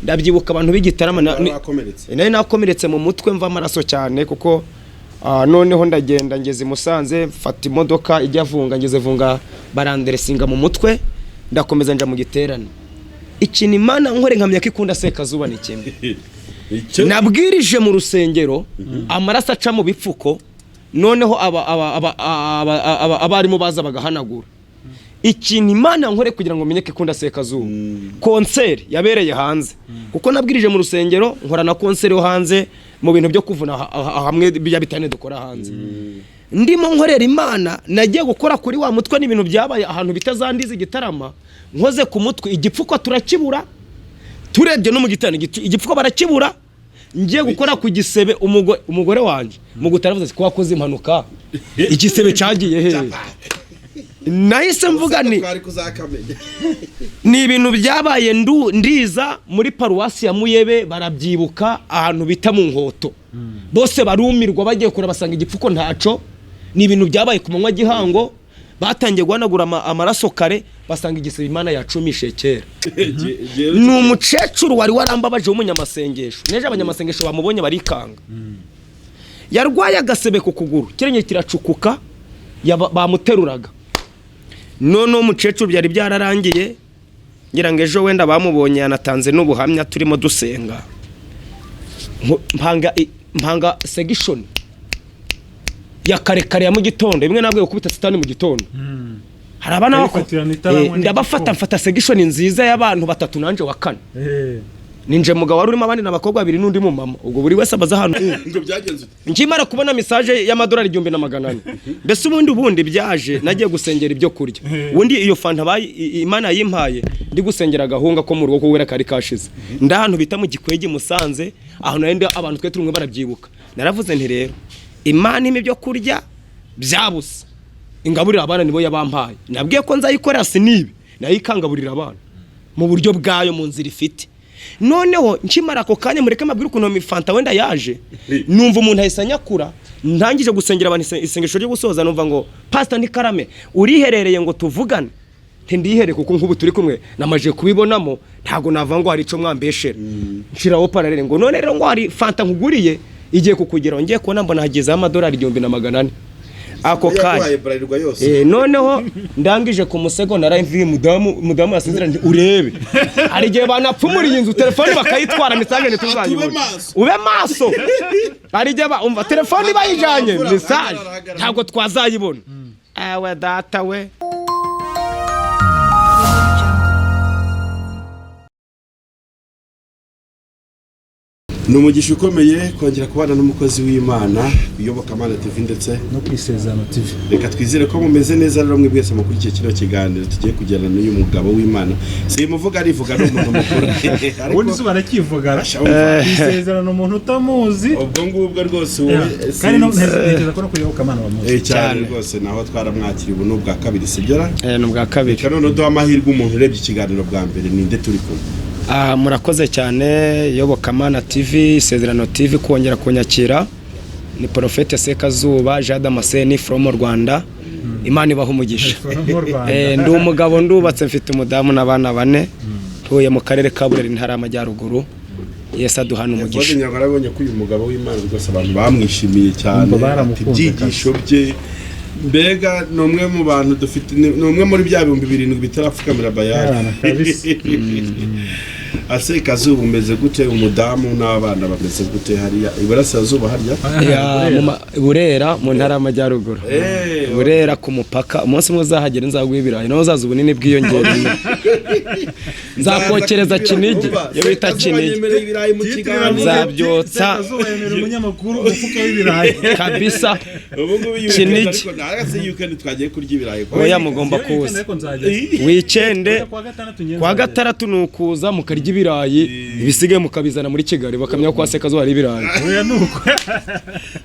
ndabyibuka abantu b'igitarama nari nakomeretse mu mutwe mva amaraso cyane kuko noneho ndagenda ngeze Musanze mfata imodoka ijya vunga ngeze vunga baranderesinga mu mutwe ndakomeza nja mu giterane ikintu Imana nkore nkamya ko ikunda Sekazuba ni kimwe nabwirije mu rusengero amaraso aca mu bipfuko noneho abarimo baza bagahanagura ikintu Imana nkore kugira ngo menye ko ikunda Sekazuba concert yabereye hanze kuko nabwirije mu rusengero nkora na concert yo hanze mu bintu byo kuvuna hamwe bitane dukora hanze ndimo nkorera Imana nagiye gukora kuri wa mutwe n'ibintu byabaye ahantu bitazandiza igitarama nkoze ku mutwe igipfuko turakibura turebye no mu gitane igipfuko barakibura ngiye gukora ku gisebe umugore wanje mu gutaravuze ko wakoze impanuka igisebe cyagiye he nahise mvuga ni ibintu byabaye ndiza muri paruwasi ya Muyebe barabyibuka ahantu bita mu Nkoto bose barumirwa bagiye kura basanga igipfuko ntaco ni ibintu byabaye ku manywa gihango batangiye guhanagura amaraso kare basanga igisebe Imana yacumishe kera ni umucecuru wari warambabaje w'umunyamasengesho neje abanyamasengesho bamubonye barikanga yarwaye agasebe ku kuguru kirenye kiracukuka bamuteruraga none umucecuru byari byararangiye ngira ngo ejo wenda bamubonye yanatanze n'ubuhamya turimo dusenga mpanga segishoni ya karekare ya mu gitondo imwe nabwo gukubita sitani mu gitondo hari abana ndabafata mfata segishoni nziza y'abantu batatu nanje wa kane ninje mugabo wari urimo abandi n'abakobwa babiri n'undi mu mama ubwo buri wese abaza hano ngo byagenze nkimara kubona message y'amadolari 1400 mbese ubundi byaje nagiye gusengera ibyo kurya ubundi iyo fanta bayi Imana yimpaye ndi gusengera gahunga ko mu rugo ko wera kari kashize ndahantu bita mu Gikwege Musanze aho nende abantu twe turumwe barabyibuka naravuze nti rero Imana imibyo kurya byabusa ingaburira abana nibo yabampaye nabwiye ko nzayikorera sinibi nayikangaburira abana mu buryo bwayo mu nzira ifite noneho nkimara ko kanya mureke mabwira ukuntu mifanta wenda yaje numva umuntu ahesanyakura ntangije gusengera abantu isengesho ryo gusoza numva ngo pastor Nikarame uriherereye ngo tuvugane ntindihere kuko nkubu turi kumwe namaje kubibonamo ntago nava ngo hari ico mwambeshera nshiraho paralele ngo none rero ngo hari fanta nkuguriye igiye kukugera ngiye kubona mbona hagize amadolari 1400 ako kanya noneho ndangije ku musego narayivi mudamu asinzira ndi urebe ari gihe banapfumuriye inzu telefone bakayitwara message ntituzayibona ube maso ari gihe umva telefone bayijanye message ntabwo twazayibona awe data we Numugisha ukomeye kongera kubana n'umukozi w'Imana uyoboka Amana TV ndetse no kwisezerano TV. Reka twizere ko mumeze neza rero mwebwese mu kuri kino kiganiro tugiye kugirana n'uyu mugabo w'Imana. Si muvuga arivuga n'umuntu mukuru. Ubundi zuba rakivugara. Kwisezerano umuntu utamuzi. Ubwo ngubwo rwose wowe kandi no ntekereza ko no kuyoboka Amana bamuzi. Cyane rwose naho twaramwakira ubu n'ubwa kabiri sibyo? N'ubwa kabiri. Kandi no duha amahirwe umuntu urebye ikiganiro bwa mbere ninde turi kumwe. Murakoze cyane yoboka Amana TV Isezerano TV kongera kunyakira ni Profete Sekazuba Jada Maseni from Rwanda Imana ibaho umugisha ndi umugabo ndubatse mfite umudamu n'abana bane tuye mu karere ka Burera intara y'Amajyaruguru Yesu aduhana umugisha nyarabonye ko uyu mugabo w'Imana rwose abantu bamwishimiye cyane ibyigisho bye mbega numwe mu bantu dufite numwe muri bya 2000 bitarapfukamira bayana Sekazuba umeze gute umudamu n'abana bameze gute hariya Iburasirazuba hariya Burera mu ntara y'Amajyaruguru Burera ku mupaka umunsi muzahagera nzaguye ibirayi no uzaza ubunini bwiyongereye nzakokereza Kinigi yo bita Kinigi zabyotsa umunyamakuru umufuka w'ibirayi kabisa Kinigi twagiye kurya ibirayi oya mugomba kuza weekend kwa gatandatu nukuza mukarya ibirayi ibisige mukabizana muri Kigali bakamya kwa Sekazuba ari ibirayi oya nuko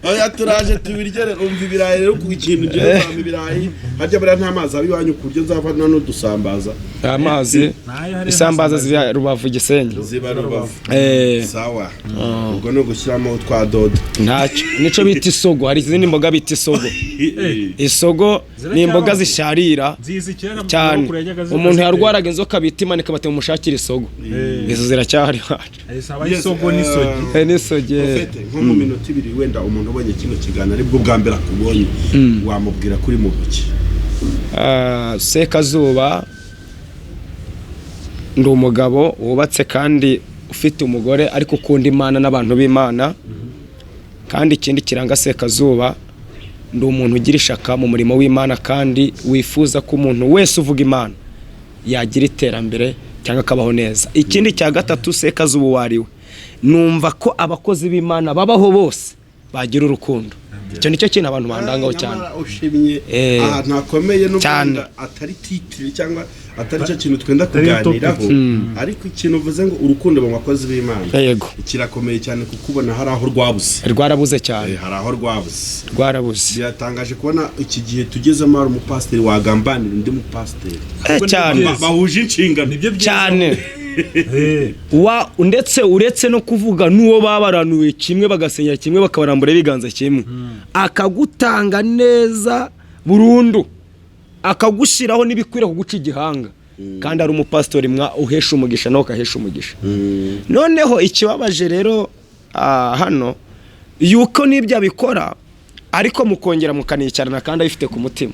oya turaje tubirye umva ibirayi rero ku ikintu je kwamba ibirayi harya bara nta mazi abiwanyu kuryo nzava no dusambaza amazi isambaza ziba Rubavu Gisenyi ziba Rubavu sawa ubwo no gushyiramo utwadodo ntacyo nico bita isogo hari izindi mboga bita isogo isogo ni imboga zisharira cyane umuntu yarwaraga inzoka bita imanika bate umushakira isogo izo ziracyari isogo n'isoge ufite nko mu minota 2 wenda umuntu ubonye kino kigana aribwo bwa mbere akubonye wamubwira kuri mu buki Sekazuba ndi umugabo wubatse kandi ufite umugore ariko ukunda Imana n'abantu b'Imana kandi ikindi kiranga Sekazuba ndi umuntu ugira ishaka mu murimo w'Imana kandi wifuza ko umuntu wese uvuga Imana yagira iterambere cyangwa akabaho neza. Ikindi cya gatatu Sekazuba wariwe numva ko abakozi b'Imana babaho bose bagira urukundo. Icyo nicyo kintu abantu bandangaho cyane. Ushimye ahantu hakomeye n'ubwo atari titire cyangwa atari cyo kintu twenda kuganiraho ariko ikintu uvuze ngo urukundo mu bakozi b'Imana kirakomeye cyane kukubona hari aho rwarabuze cyane hari aho rwarabuze biratangaje kubona iki gihe tugezemo ari umupasiteri wagambanira undi mupasiteri cyane bahuje inshingano cyane ndetse uretse no kuvuga n'uwo babaranuye kimwe bagasenya kimwe bakabarambura ibiganza kimwe akagutanga neza burundu akagushiraho nibikwira kuguca igihanga kandi ari umupastori uhesha umugisha nawe kahesha umugisha. Noneho ikibabaje rero hano yuko nibyo abikora ariko mukongera mukanicarana kandi abifite ku mutima.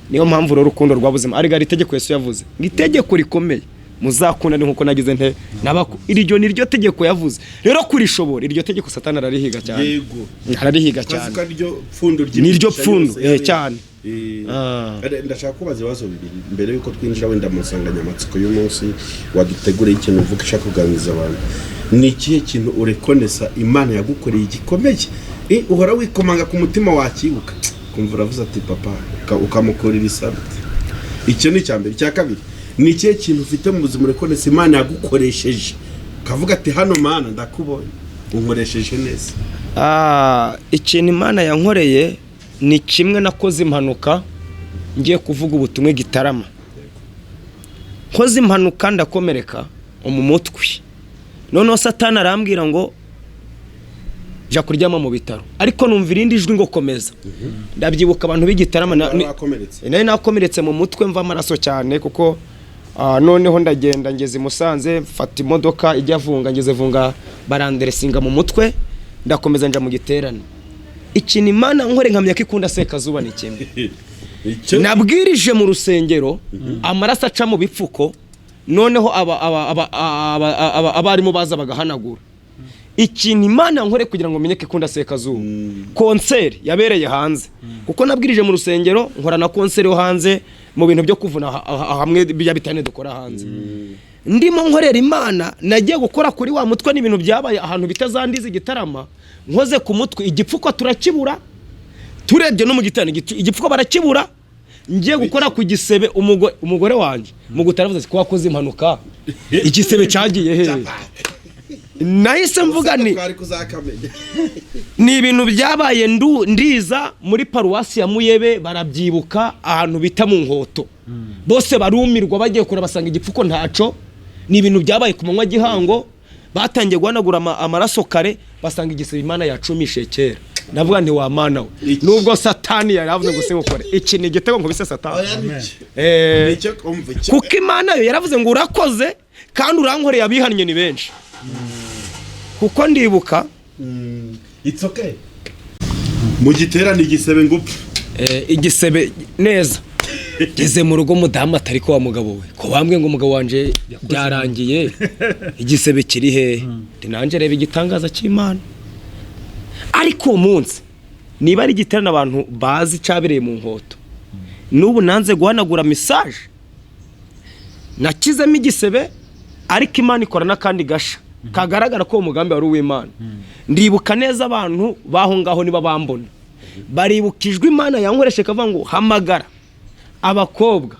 Niyo mpamvu rero urukundo rwabuzima ari gari tegeko Yesu yavuze itegeko rikomeye muzakunda ni nkuko nagize nte nabako iryo ni ryo tegeko yavuze rero kurishobora iryo tegeko Satani ararihiga cyane yego ararihiga cyane niryo pfundo cyane ndashaka kubaza ibibazo bibiri mbere yuko twinjira wenda mu nsanganyamatsiko y'umunsi waduteguriye ikintu uvuga ushaka kuganiriza abantu ni ikihe kintu urekonesa Imana yagukoreye igikomeye uhora wikomanga ku mutima wakibuka kumva uravuze ati papa ukamukorera isabiti icyo ni cyambere cya kabiri ni ikihe kintu ufite mu buzima urekonesa Imana yagukoresheje ukavuga ati hano Mana ndakubonye unkoresheje neza ikintu Imana yankoreye ni kimwe nakoze impanuka ngiye kuvuga ubutumwe Gitarama koze impanuka ndakomereka mu mutwe noneho Satani arambwira ngo jya kuryama mu bitaro ariko numva irindi jwi ngo komeza ndabyibuka abantu b'Igitarama nari nakomeretse mu mutwe mva amaraso cyane kuko noneho ndagenda ngeze Musanze mfata imodoka ijya vunga ngeze vunga baranderesinga mu mutwe ndakomeza nja mu giterane ikintu Imana nkore nkamya kikunda Sekazuba ni kimwe nabwirije mu rusengero amaraso aca mu bipfuko noneho abarimo baza bagahanagura ikintu Imana nkore kugira ngo menye kikunda Sekazuba concert yabereye hanze kuko nabwirije mu rusengero nkora na concert yo hanze mu bintu byo kuvuna hamwe bijya bitane dukora hanze ndimo nkorera Imana nagiye gukora kuri wa mutwe n'ibintu byabaye ahantu bitazandiza Igitarama nkoze ku mutwe igipfuko turakibura turebye no mu gitane igipfuko barakibura ngiye gukora ku gisebe umugore wanje mu gutaravuze ko wakoze impanuka igisebe cyagiye he nahise mvuga ni ibintu byabaye ndiza muri paruwasi ya Muyebe barabyibuka ahantu bita mu Nkoto bose barumirwa bagiye kura basanga igipfuko ntaco ni ibintu byabaye ku manywa gihango batangiye guhanagura amaraso kare basanga igisebe Imana yacumishe kera navuga nti wa Mana we nubwo Satani yaravuze ngo se gukora iki ni igitego ngo bise Satani kuko Imana yo yaravuze ngo urakoze kandi urankoreye abihannye ni benshi kuko ndibuka it's okay mu giterane igisebe ngupfa igisebe neza geze mu rugo mudamu atari ko wa mugabo we ko bambwe ngo umugabo wanje byarangiye igisebe kiri he nanje reba igitangaza cy'Imana ariko umunsi niba ari giterana abantu bazi cabereye mu Nkoto nubu nanze guhanagura message nakizemo igisebe ariko Imana ikora nakandi gasha kagaragara ko umugambi wari uw'Imana ndibuka neza abantu baho ngaho niba bambona baribukijwe Imana yankoreshe kavuga ngo hamagara abakobwa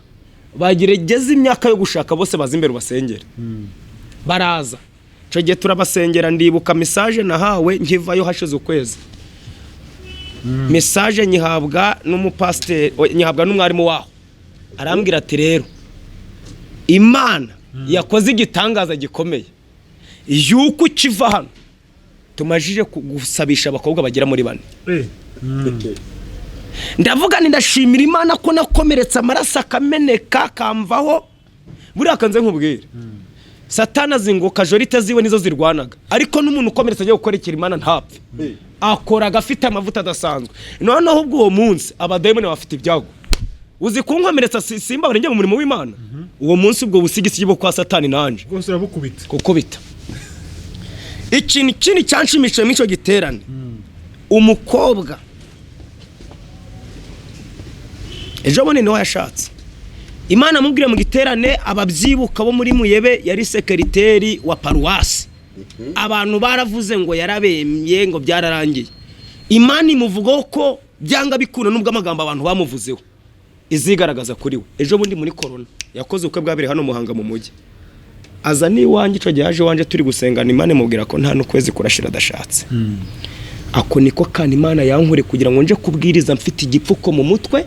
bagiregeze imyaka yo gushaka bose bazi imbere basengera baraza cyo gihe turabasengera ndibuka message nahawe nkivayo hashize ukwezi message nyihabwa n'umupasiteri nyihabwa n'umwarimu waho arambwira ati rero imana yakoze igitangaza gikomeye yuko ukiva hano tumajije gusabisha abakobwa bagera muri 4. Ndavuga ni ndashimira imana ko nakomeretse amaraso akameneka kamvaho buriya kanze nkubwira Satana zingoka jorite ziwe nizo zirwanaga ariko n'umuntu ukomeretse agiye gukorekera imana ntapfe akora agafite amavuta adasanzwe noneho ubwo uwo munsi abadayimoni bafite ibyago uzi kunkomeretsa simba barenge mu murimo w'Imana uwo munsi ubwo busigisi bwo kwa Satani nanje rwose urabukubita kukubita ikintu cyanshimisha mico giterane umukobwa ejo bone niwe yashatse Imana mubwire mu giterane ababyibuka bo muri Muyebe yari sekeriteri wa paruwasi abantu baravuze ngo yarabemye ngo byararangiye Imana imuvugaho ko byanga bikuna nubwo amagambo abantu bamuvuzeho izigaragaza kuri we ejo bundi muri corona yakoze ukwe bwabire hano Muhanga mu mujyi aza ni wanjye ico gihaje wanje turi gusengana Imana imubwira ko nta n'ukwezi kurashira dashatse ako niko kana Imana yankure kugira ngo nje kubwiriza mfite igipfuko mu mutwe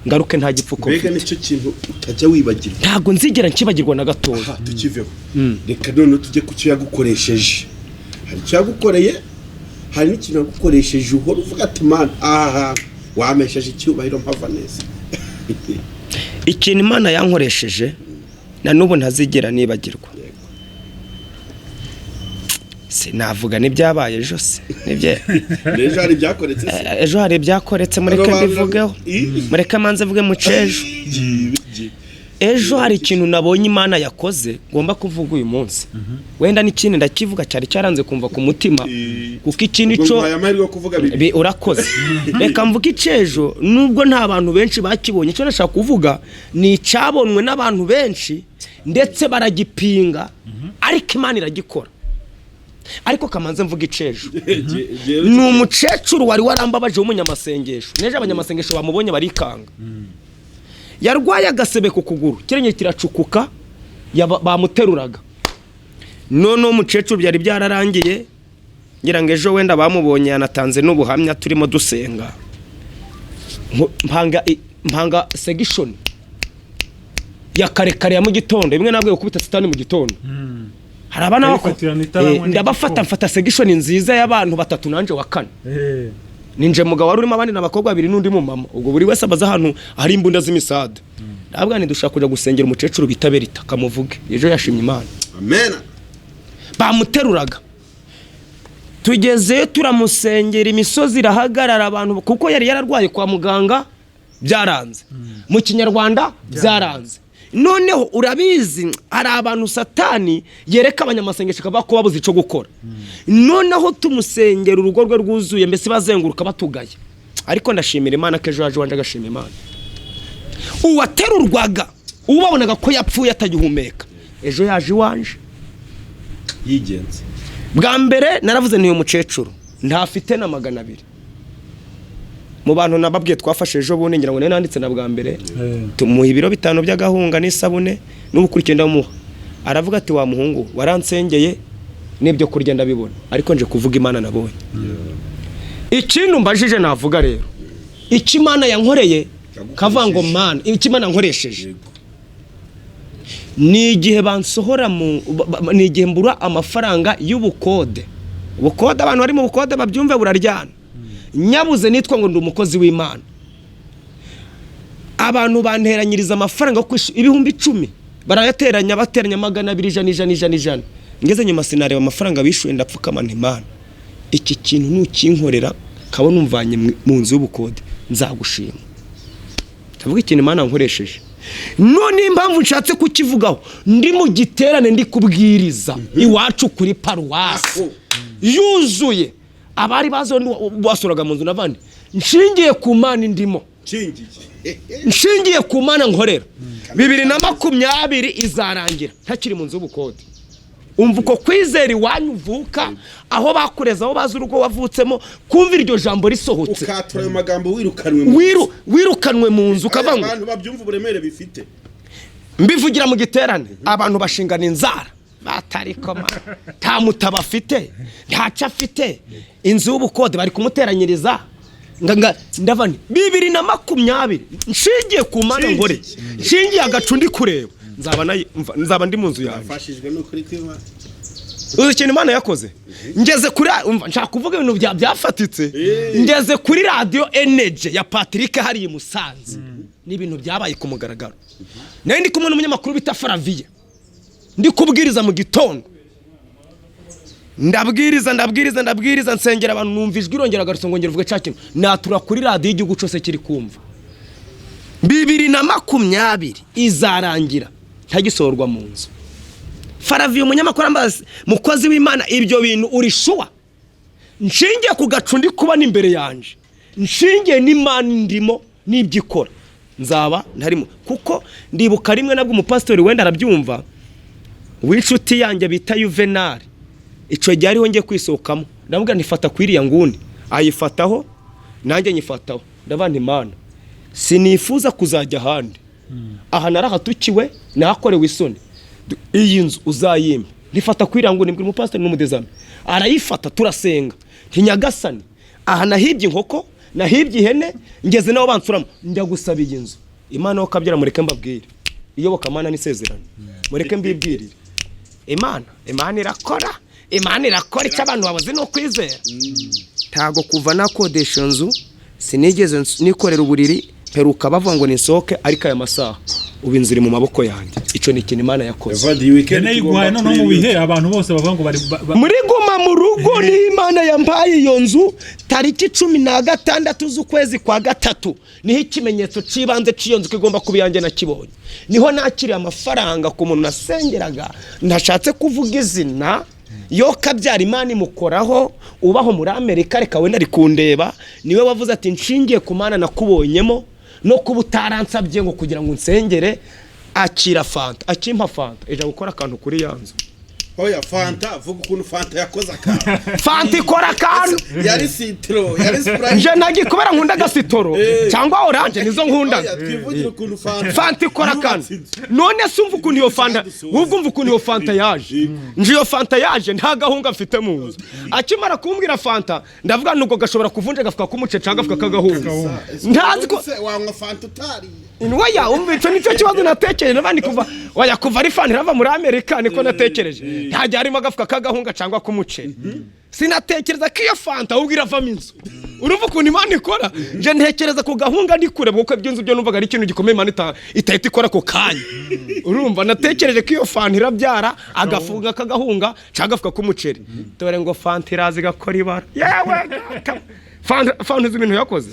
ngaruke nta gipfuko mbega nicyo kintu utajya wibagirwa ntago nzigera nkibagirwa na gatoya tukiveho reka none tujye ku cyo yagukoresheje hari icyo yagukoreye hari n'ikintu yagukoresheje uhora uvuga ati man aha wamesheje icyubahiro mpava neza ikintu Imana yankoresheje na nubu ntazigera nibagirwa sinavuga n'ibyabaye ejo se ejo hari byakoretse ejo hari byakoretse mureke mbivugeho mureke manze vuge mu cejo ejo hari ikintu nabonye Imana yakoze ngomba kuvuga uyu munsi wenda n'ikindi ndakivuga cyari cyaranze kumva ku mutima kuko ikindi cyo urakoze reka mvuga icejo nubwo nta bantu benshi bakibonye cyo nashaka kuvuga ni cyabonwe n'abantu benshi ndetse baragipinga ariko Imana iragikora ariko kamanze mvuga icejo ni umucecuru wari warambabaje w'umunyamasengesho neje abanyamasengesho bamubonye barikanga yarwaye agasebe ku kuguru kirenye kiracukuka bamuteruraga none umucecuru byari byararangiye ngira ngo ejo wenda bamubonye yanatanze n'ubuhamya turimo dusenga mpanga segishoni ya karekare ya mu gitondo imwe nabwiye gukubita Satani mu gitondo hari abana ndabafata mfata segishoni nziza y'abantu 3 nanje wa 4 ninje mugabo wari urimo abandi n'abakobwa 2 n'undi mu mama ubwo buri wese abaza hano hari imbunda z'imisada ndabwana dushaka kuja gusengera umucecuru bitaberita kamuvuge ejo yashimye Imana amen bamuteruraga tugeze turamusengera imisozi irahagarara abantu kuko yari yararwaye kwa muganga byaranze mu kinyarwanda byaranze noneho urabizi hari abantu Satani yereka abanyamasengesho kabako babuze ico gukora noneho tumusengera urugo rwe rwuzuye mbese bazenguruka batugaye ariko ndashimira Imana kejo haje wanje agashima Imana uwaterurwaga ubabonaga ko yapfuye atagihumeka ejo yaje wanje yigenze bwa mbere naravuze niyo mucecuru ntafite na 200 mu bantu nababwiye twafashe ejo bundi ngira ngo nanditse na bwa mbere tumuha ibiro 5 by'agahunga n'isabune n'ubukurikenda muha aravuga ati wa muhungu waransengeye n'ibyo kurya ndabibona ariko nje kuvuga Imana nabonye ikintu mbajije navuga rero iki Imana yankoreye kavango Mana iki Imana nkoresheje ni igihe bansohora ni igihe mbura amafaranga y'ubukode abantu bari mu bukode babyumve buraryana nyabuze nitwa ngo ndi umukozi w'Imana abantu banteranyiriza amafaranga ko 10,000 barayateranya bateranya 200 ngeze nyuma sinareba amafaranga bishuye ndapfukama Imana iki kintu nukinkorera kabone umvanye mu nzu y'ubukode nzagushima tavuga ikintu Imana nkoresheje none impamvu nshatse kukivugaho ndi mu giterane ndi kubwiriza iwacu kuri paruwasi yuzuye abari bazo basuraga mu nzu navandi nshingiye ku Mana ndimo nshingiye ku Mana nkorera 2020 izarangira ntakiri mu nzu y'ubukode umva uko kwizera iwanyu uvuka aho bakureza aho bazi urugo wavutsemo kumva iryo jambo risohotse ukatura ayo magambo wirukanwe mu nzu ukavanga abantu babyumva uburemere bifite mbivugira mu giterane abantu bashingana inzara batarikoma nta mutaba afite ntaca afite inzu y'ubukode bari kumuteranyiriza ndavani 2020 nshingiye ku Mana ngore nshingiye agacundi kureba nzaba ndi mu nzu yanjye. Afashijwe n'ukuri kw'Imana. Uzi ikintu Imana yakoze? Ngeze kuri nshaka kuvuga ibintu byafatitse. Ngeze kuri radio Energy ya Patrick hari Musanze. Ni ibintu byabaye ku mugaragaro. Naye ndi kumwe n'umunyamakuru bita Faraviya. Ndi kubwiriza mu gitondo. Ndabwiriza nsengera abantu numva ijwi irongera garutse ngo ngere vuga cyakintu. Natura kuri radio y'igihugu cyose kiri kumva. 2020 izarangira ntagisorwa mu nzu. Faraviya umunyamakuru ambaza mukozi w'Imana ibyo bintu urishuwa nshingiye ku gacundi kuba n'imbere yanje nshingiye n'Imana ndimo n'ibyikora nzaba ntarimo kuko ndibuka rimwe nabwo umupastori wenda arabyumva w'inshuti yanjye bita Juvenal ico gihe ariho ngiye kwisohokamo ndavuga nifata kwiriya ngundi ayifataho nanjye nyifataho ndabana Imana sinifuza kuzajya handi aha narahatukiwe nakorewe isoni iyi nzu uzayimba nifata kwirango nimbwe umupastor n'umudezame arayifata turasenga ntinyagasani aha nahibye inkoko nahibye ihene ngeze naho bansuramo njya gusaba iyi nzu Imana okabyara mureke mbabwire iyoboka Imana nisezerano mureke mbibwirire Imana irakora icyo abantu babuze no kwizera tago kuva nakodesha nzu sinigeze nikorera uburiri peruka bavuga ngo nisohoke ariko aya masaha ubu inzu iri mu maboko yanjye ico ni ikintu Imana yakoze igwaye no mu bihe abantu bose bavuga ngo bari muri guma mu rugo ni Imana yampaye iyo nzu tariki 16 z'ukwezi kwa gatatu niho ikimenyetso cibanze ciyo nzu kigomba kubiyange nakibonye niho nakiri amafaranga ku muntu nasengeraga ntashatse kuvuga izina yo kabyara Imana imukoraho ubaho muri Amerika reka wenda rikundeba niwe wavuze ati nshingiye ku Mana nakubonyemo no kubutaransabye ngo kugira ngo nsengere akira fanta akimpa fanta eje gukora akantu kuri yanzu oya fanta vuga ukuntu fanta yakoze akantu fanta ikora akantu yari citro yari sprite nje nagi kubera nkunda gasitoro cyangwa orange nizo nkunda twivugira ukuntu fanta ikora akantu none sumva ukuntu iyo fanta wumva ukuntu iyo fanta yaje nje iyo fanta yaje nta gahunga mfite mu nzu akimara kumbwira fanta ndavuga nuko gashobora kuvunja gafuka kumuce cyangwa gafuka kagahunga ntazi ko wanywa fanta utari Waya umvico nico kibazo natekereje nabandi kuva waya kuva ari fan rava muri Amerika niko natekereje ntajya harimo agafuka kagahunga cyangwa kumuce sinatekereza ko iyo fanta ubwira va minzu urumva ukuntu Imana ikora je ntekereza ko gahunga ndi kure bwo byunzu byo numvaga ari ikintu gikomeye Imana itahita ikora ko kanya urumva natekereje ko iyo fanta irabyara agafunga kagahunga cyangwa agafuka kumuceri dore ngo fanta irazi gakora ibara yewe fanta z'ibintu yakoze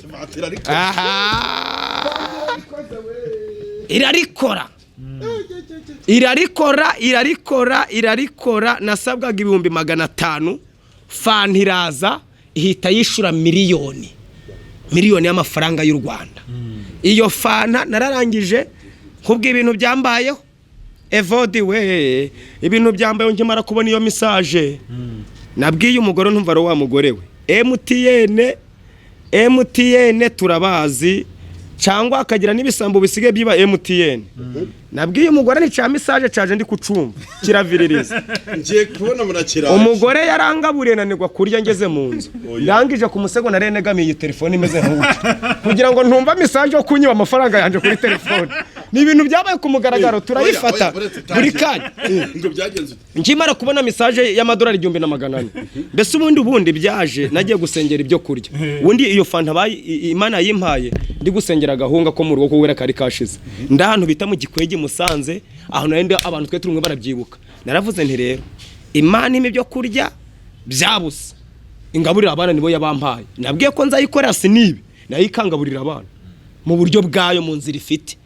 irarikora nasabwaga 500,000 fanta iraza ihita yishura miliyoni y'amafaranga y'u Rwanda iyo fanta nararangije kubwo ibintu byambayeho evodi we ibintu byambayeho nkimara kubona iyo message nabwiye umugore ntumva wa mugore we MTN turabazi cyangwa akagira nibisambo bisigaye biba MTN nabwiye umugore ni cha message caje ndi kucumva kiraviririza ngiye kubona murakira umugore yarangaburiye nanirwa kurya ngeze mu nzu ndangije ku musego narenegamiye telefone imeze nk'uko kugira ngo ntumva message yo kunyiba amafaranga yanje kuri telefone ni ibintu byabaye ku mugaragaro turayifata buri kanya ngo byagenze nkimara kubona message y'amadolari 1,400 mbese ubundi byaje nagiye gusengera ibyo kurya ubundi iyo fanta bayi Imana yimpaye ndi gusengera gahunga ko mu rugo kuwera kari kashize ndahantu bita mu Gikwege Musanze aho nende abantu twe turumwe barabyibuka naravuze nti rero Imana imi byo kurya byabusa ingaburira abana nibo yabampaye nabwiye ko nzayikorera sinibi nayikangaburira abana mu buryo bwayo mu nzira ifite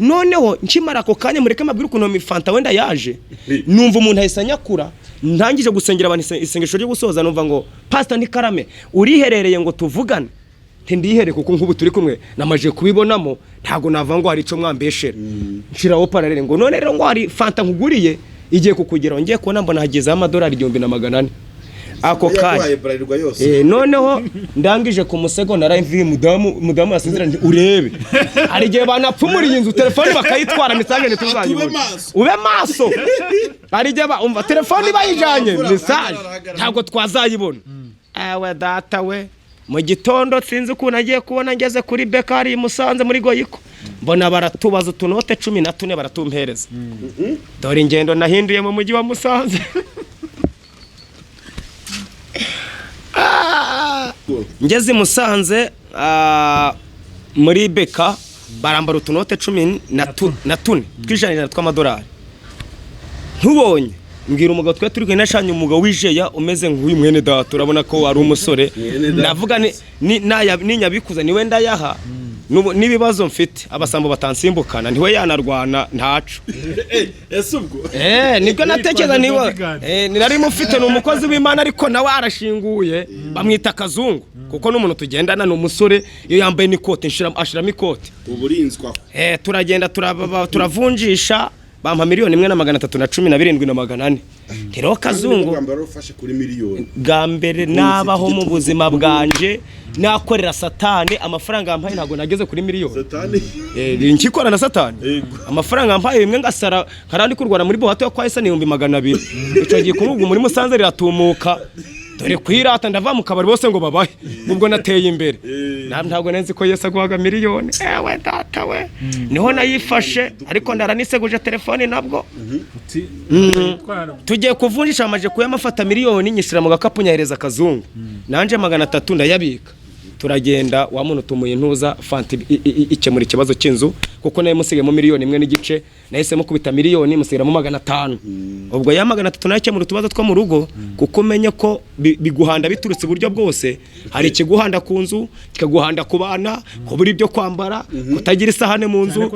noneho nkimara ko kanya mureke mabwira ukuntu mi fanta wenda yaje numva umuntu ahisanyakura ntangije gusengera abantu isengesho ryo gusoza numva ngo pastor ni karame uriherereye ngo tuvugane ndihere kuko nkubu turi kumwe namaje kubibonamo ntago nava ngo hari ico mwambeshera nshiraho paralele ngo none rero ngo hari fanta nkuguriye igiye kukugera ngiye kubona mbona hagize amadolari 1,400 ako kanya noneho ndangije ku musego naraimvi mudamu asinzira ndi urebe ari igihe banapfumuriye inzu telefone bakayitwara message ntituzayibona ube maso ari igihe umva telefone bayijanye message ntago twazayibona awe data we mu gitondo sinzi ukuntu agiye kubona ngeze kuri Bekari Musanze muri Goyiko mbona baratubaza utunote 14 baratumpereza dore ingendo nahinduye mu mujyi wa Musanze ngeze Musanze muri beka barambara utunote 14 twijana tw'amadolari ntubonye mbwira umugabo twe turi kwenashanye umugabo wijeya umeze nk'uyu mwene data urabona ko ari umusore ndavuga ni nyabikuza ni wenda yaha nibibazo mfite abasambo batansimbukana ntiwe yanarwana ntaco ubwo nibwo natekereza niwe nari mufite n'umukozi w'Imana ariko nawe arashinguye bamwita Kazungu kuko n'umuntu tugendana n'umusore iyo yambaye n'ikote ashiramo ikote uburinzwa turagenda turavunjisha bampa 1,317,400 rero Kazungu ufashe kuri miliyoni bwa mbere nabaho mu buzima bwanje nakorera satani amafaranga yampaye ntago nageze kuri miliyoni satani nkikora na satani amafaranga yampaye bimwe ngasara karandi kurwana muri bohato yo kwahise ni 200 icyo giye kumubwo muri Musanze riratumuka dore kwirata ndava mu kabari bose ngo babahe ubwo nateye imbere ntabwo nenzi ko Yesu aguhaga miliyoni ewe data we niho nayifashe ariko ndaraniseguje telefone nabwo tugiye kuvunjisha amaje kuyamafata miliyoni nyishira mu gakapu nyahereza Kazungu nanje 300 ndayabika turagenda wa muntu tumuye ntuza fanti ikemura ikibazo cy'inzu kuko naye musigemo miliyoni 1 nahise mukubita miliyoni musigiramo 500 ubwo ya 300 nakemura utubazo two mu rugo kuko umenye ko biguhanda biturutse buryo bwose hari ikiguhanda ku nzu kikaguhanda ku bana kubura ibyo kwambara kutagira isahane mu nzu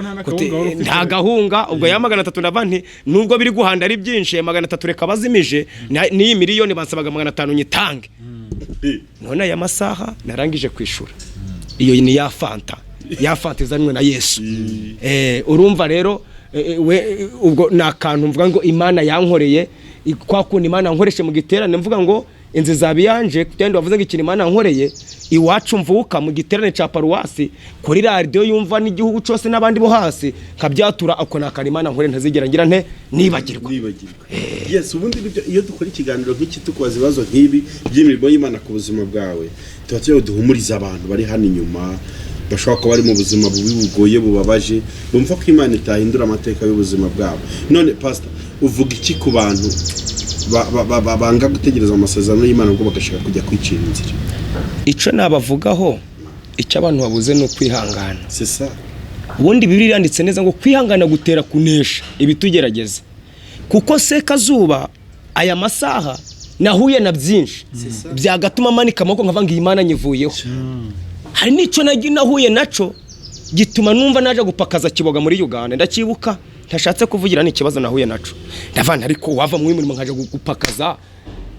nta gahunga ubwo ya 300 ndavanti nubwo biri guhanda ari byinshi 300 reka bazimije ni miliyoni bansabaga 500 nyitange none aya masaha narangije kwishura iyo ni ya fanta izanwe na Yesu urumva rero ubwo nakantu mvuga ngo Imana yankoreye kwa kuntu Imana yankoreshe mu giterane mvuga ngo inzi zabiyanje kandi wavuze ngo ikintu Imana yankoreye iwacu mvuka mu giterane ca paruwasi kuri radio yumva n'igihugu cyose n'abandi bo hasi kabyatura ako nakana Imana nkore ntazigera ngira nte nibagirwa yes ubundi iyo dukora ikiganiro nk'iki tukwaza ibibazo nk'ibi by'imirimo y'Imana ku buzima bwawe tuba duhumuriza abantu bari hano inyuma bashobora kuba bari mu buzima bugoye bubabaje bumva ko Imana itahindura amateka y'ubuzima bwabo none pastor uvuga iki ku bantu banga gutegereza amasezerano y'Imana ngo bagashaka kujya kwicira inzira ico nabavugaho icyo abantu babuze no kwihangana c'est ça ubundi Bibiliya yanditse neza ngo kwihangana gutera kunesha ibitugerageza kuko Sekazuba aya masaha nahuye na byinshi byagatuma manika amako nkavanga Imana nyivuyeho hari nico nahuye naco gituma numva naje gupakaza kiboga muri Uganda ndakibuka ntashatse kuvugira n'ikibazo nahuye naco ndavana ariko wava mu murimo nkaje gupakaza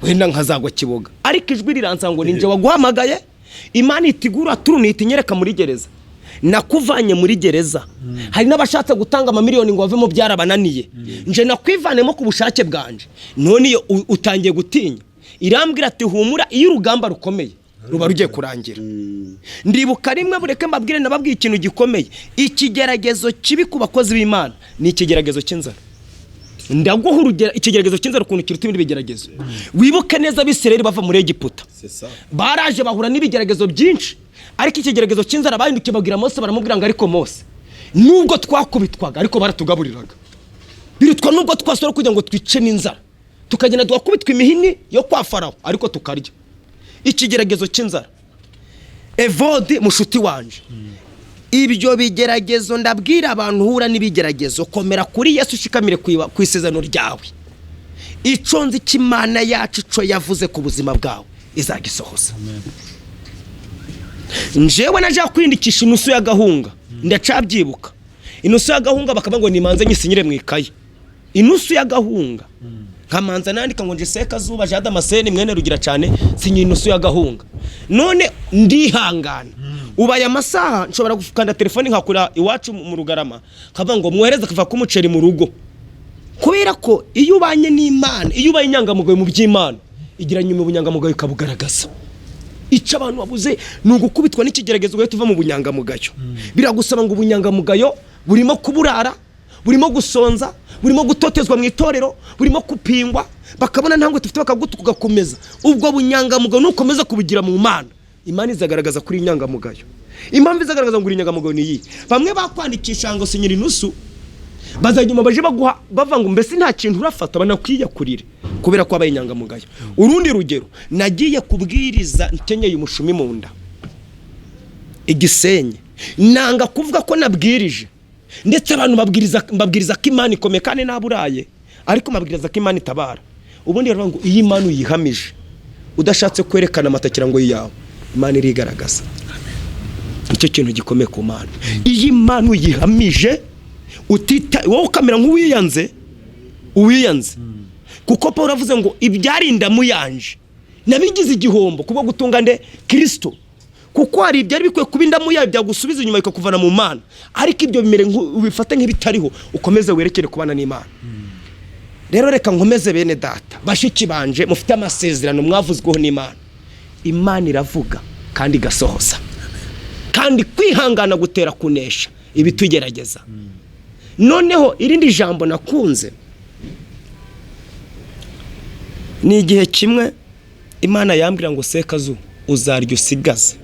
wenda nkazagwa kiboga ariko ijwi riransa ngo ninje waguhamagaye Imana itigura turunita inyereka muri gereza nakuvanye muri gereza hari n'abashatse gutanga amamiliyoni ngo bavemo byarabananiye nje nakwivanemo ku bushake bwanje none iyo utangiye gutinya irambwira ati humura iyo urugamba rukomeye ruba rugiye kurangira ndibuka rimwe bureke mbabwire nababwiye ikintu gikomeye ikigeragezo kibi ku bakozi b'Imana ni ikigeragezo cy'inzara ndaguha urugero ikigeragezo cy'inzara ukuntu kiruta ibindi bigeragezo wibuke neza Abisirayeli bava muri Egiputa baraje bahura n'ibigeragezo byinshi ariko ikigeragezo cy'inzara bahindukiye bagira Mose baramubwira ngo ariko Mose nubwo twakubitwaga ariko baratugaburiraga birutwa nubwo twasora kugira ngo twice n'inzara tukagenda twakubitwa imihini yo kwa Farawo ariko tukarya ikigeragezo cy'inzara Evodi mushuti wanje ibyo bigeragezo ndabwira abantu hura n'ibigeragezo komera kuri Yesu shikamire ku isezerano ryawe iconzi cy'Imana yacu ico yavuze ku buzima bwawe izagisohoza njewe naje kwindikisha inusu ya gahunga ndacabyibuka inusu ya gahunga bakaba ngo nimanze nyisinyire mu ikaye inusu ya gahunga kamanza nandika ngo nje Sekazuba jada maseni mwene rugira cyane sinyi inusu ya gahunga none ndihangana ubaya masaha nshobora gufukanda telefone nkakura iwacu mu Rugarama kava ngo mwohereza kuva ku muceri mu rugo kubera ko iyo ubanye n'Imana iyo ubaye inyangamugayo mu by'Imana igira nyuma ubunyangamugayo kabugaragaza ica abantu babuze nugukubitwa n'ikigeragezo gahita uva mu bunyangamugayo biragusaba ngo ubunyangamugayo burimo kuburara burimo gusonza burimo gutotezwa mu itorero burimo kupingwa bakabona ntangwe tufite bakagutukugakomeza ubwo bunyangamugayo nukomeza kubigira mu Mana Imana izagaragaza kuri inyangamugayo impamvu izagaragaza ngo uri inyangamugayo ni iyi. Bamwe bakwandikisha ngo sinyira inusu bazanyuma baje baguha bava ngo mbese nta kintu urafata banakwiyakurire kubera ko abaye inyangamugayo. Urundi rugero, nagiye kubwiriza nkenyeye umushumi mu nda Igisenyi, nanga kuvuga ko nabwirije, ndetse abantu babwiriza ko Imana ikomeye kandi naburaye, ariko mabwiriza ko Imana itabara. Ubundi rero ngo iyi Imana uyihamije udashatse kwerekana amatakira ngo yawe, Imana irigaragaza. Icyo kintu gikomeye ku Mana. Iyi Imana uyihamije wowe ukamera nk'uwiyanze kuko Paul avuze ngo ibyarinda muyanje nabigize igihombo kubwo gutunga nde Kristo, kuko hari ibyari bikwiye kuba indamu yawe byagusubiza inyuma ikakuvana mu Mana, ariko ibyo bimere ubifate nk'ibitariho ukomeze werekere kubana n'Imana. Rero reka nkomeze bene data bashiki banje mufite amasezerano mwavuzweho n'Imana. Imana iravuga kandi igasohoza, kandi kwihangana gutera kunesha ibitugerageza. Noneho irindi jambo nakunze ni igihe kimwe Imana yambwira ngo Sekazuba uzarya usigaze,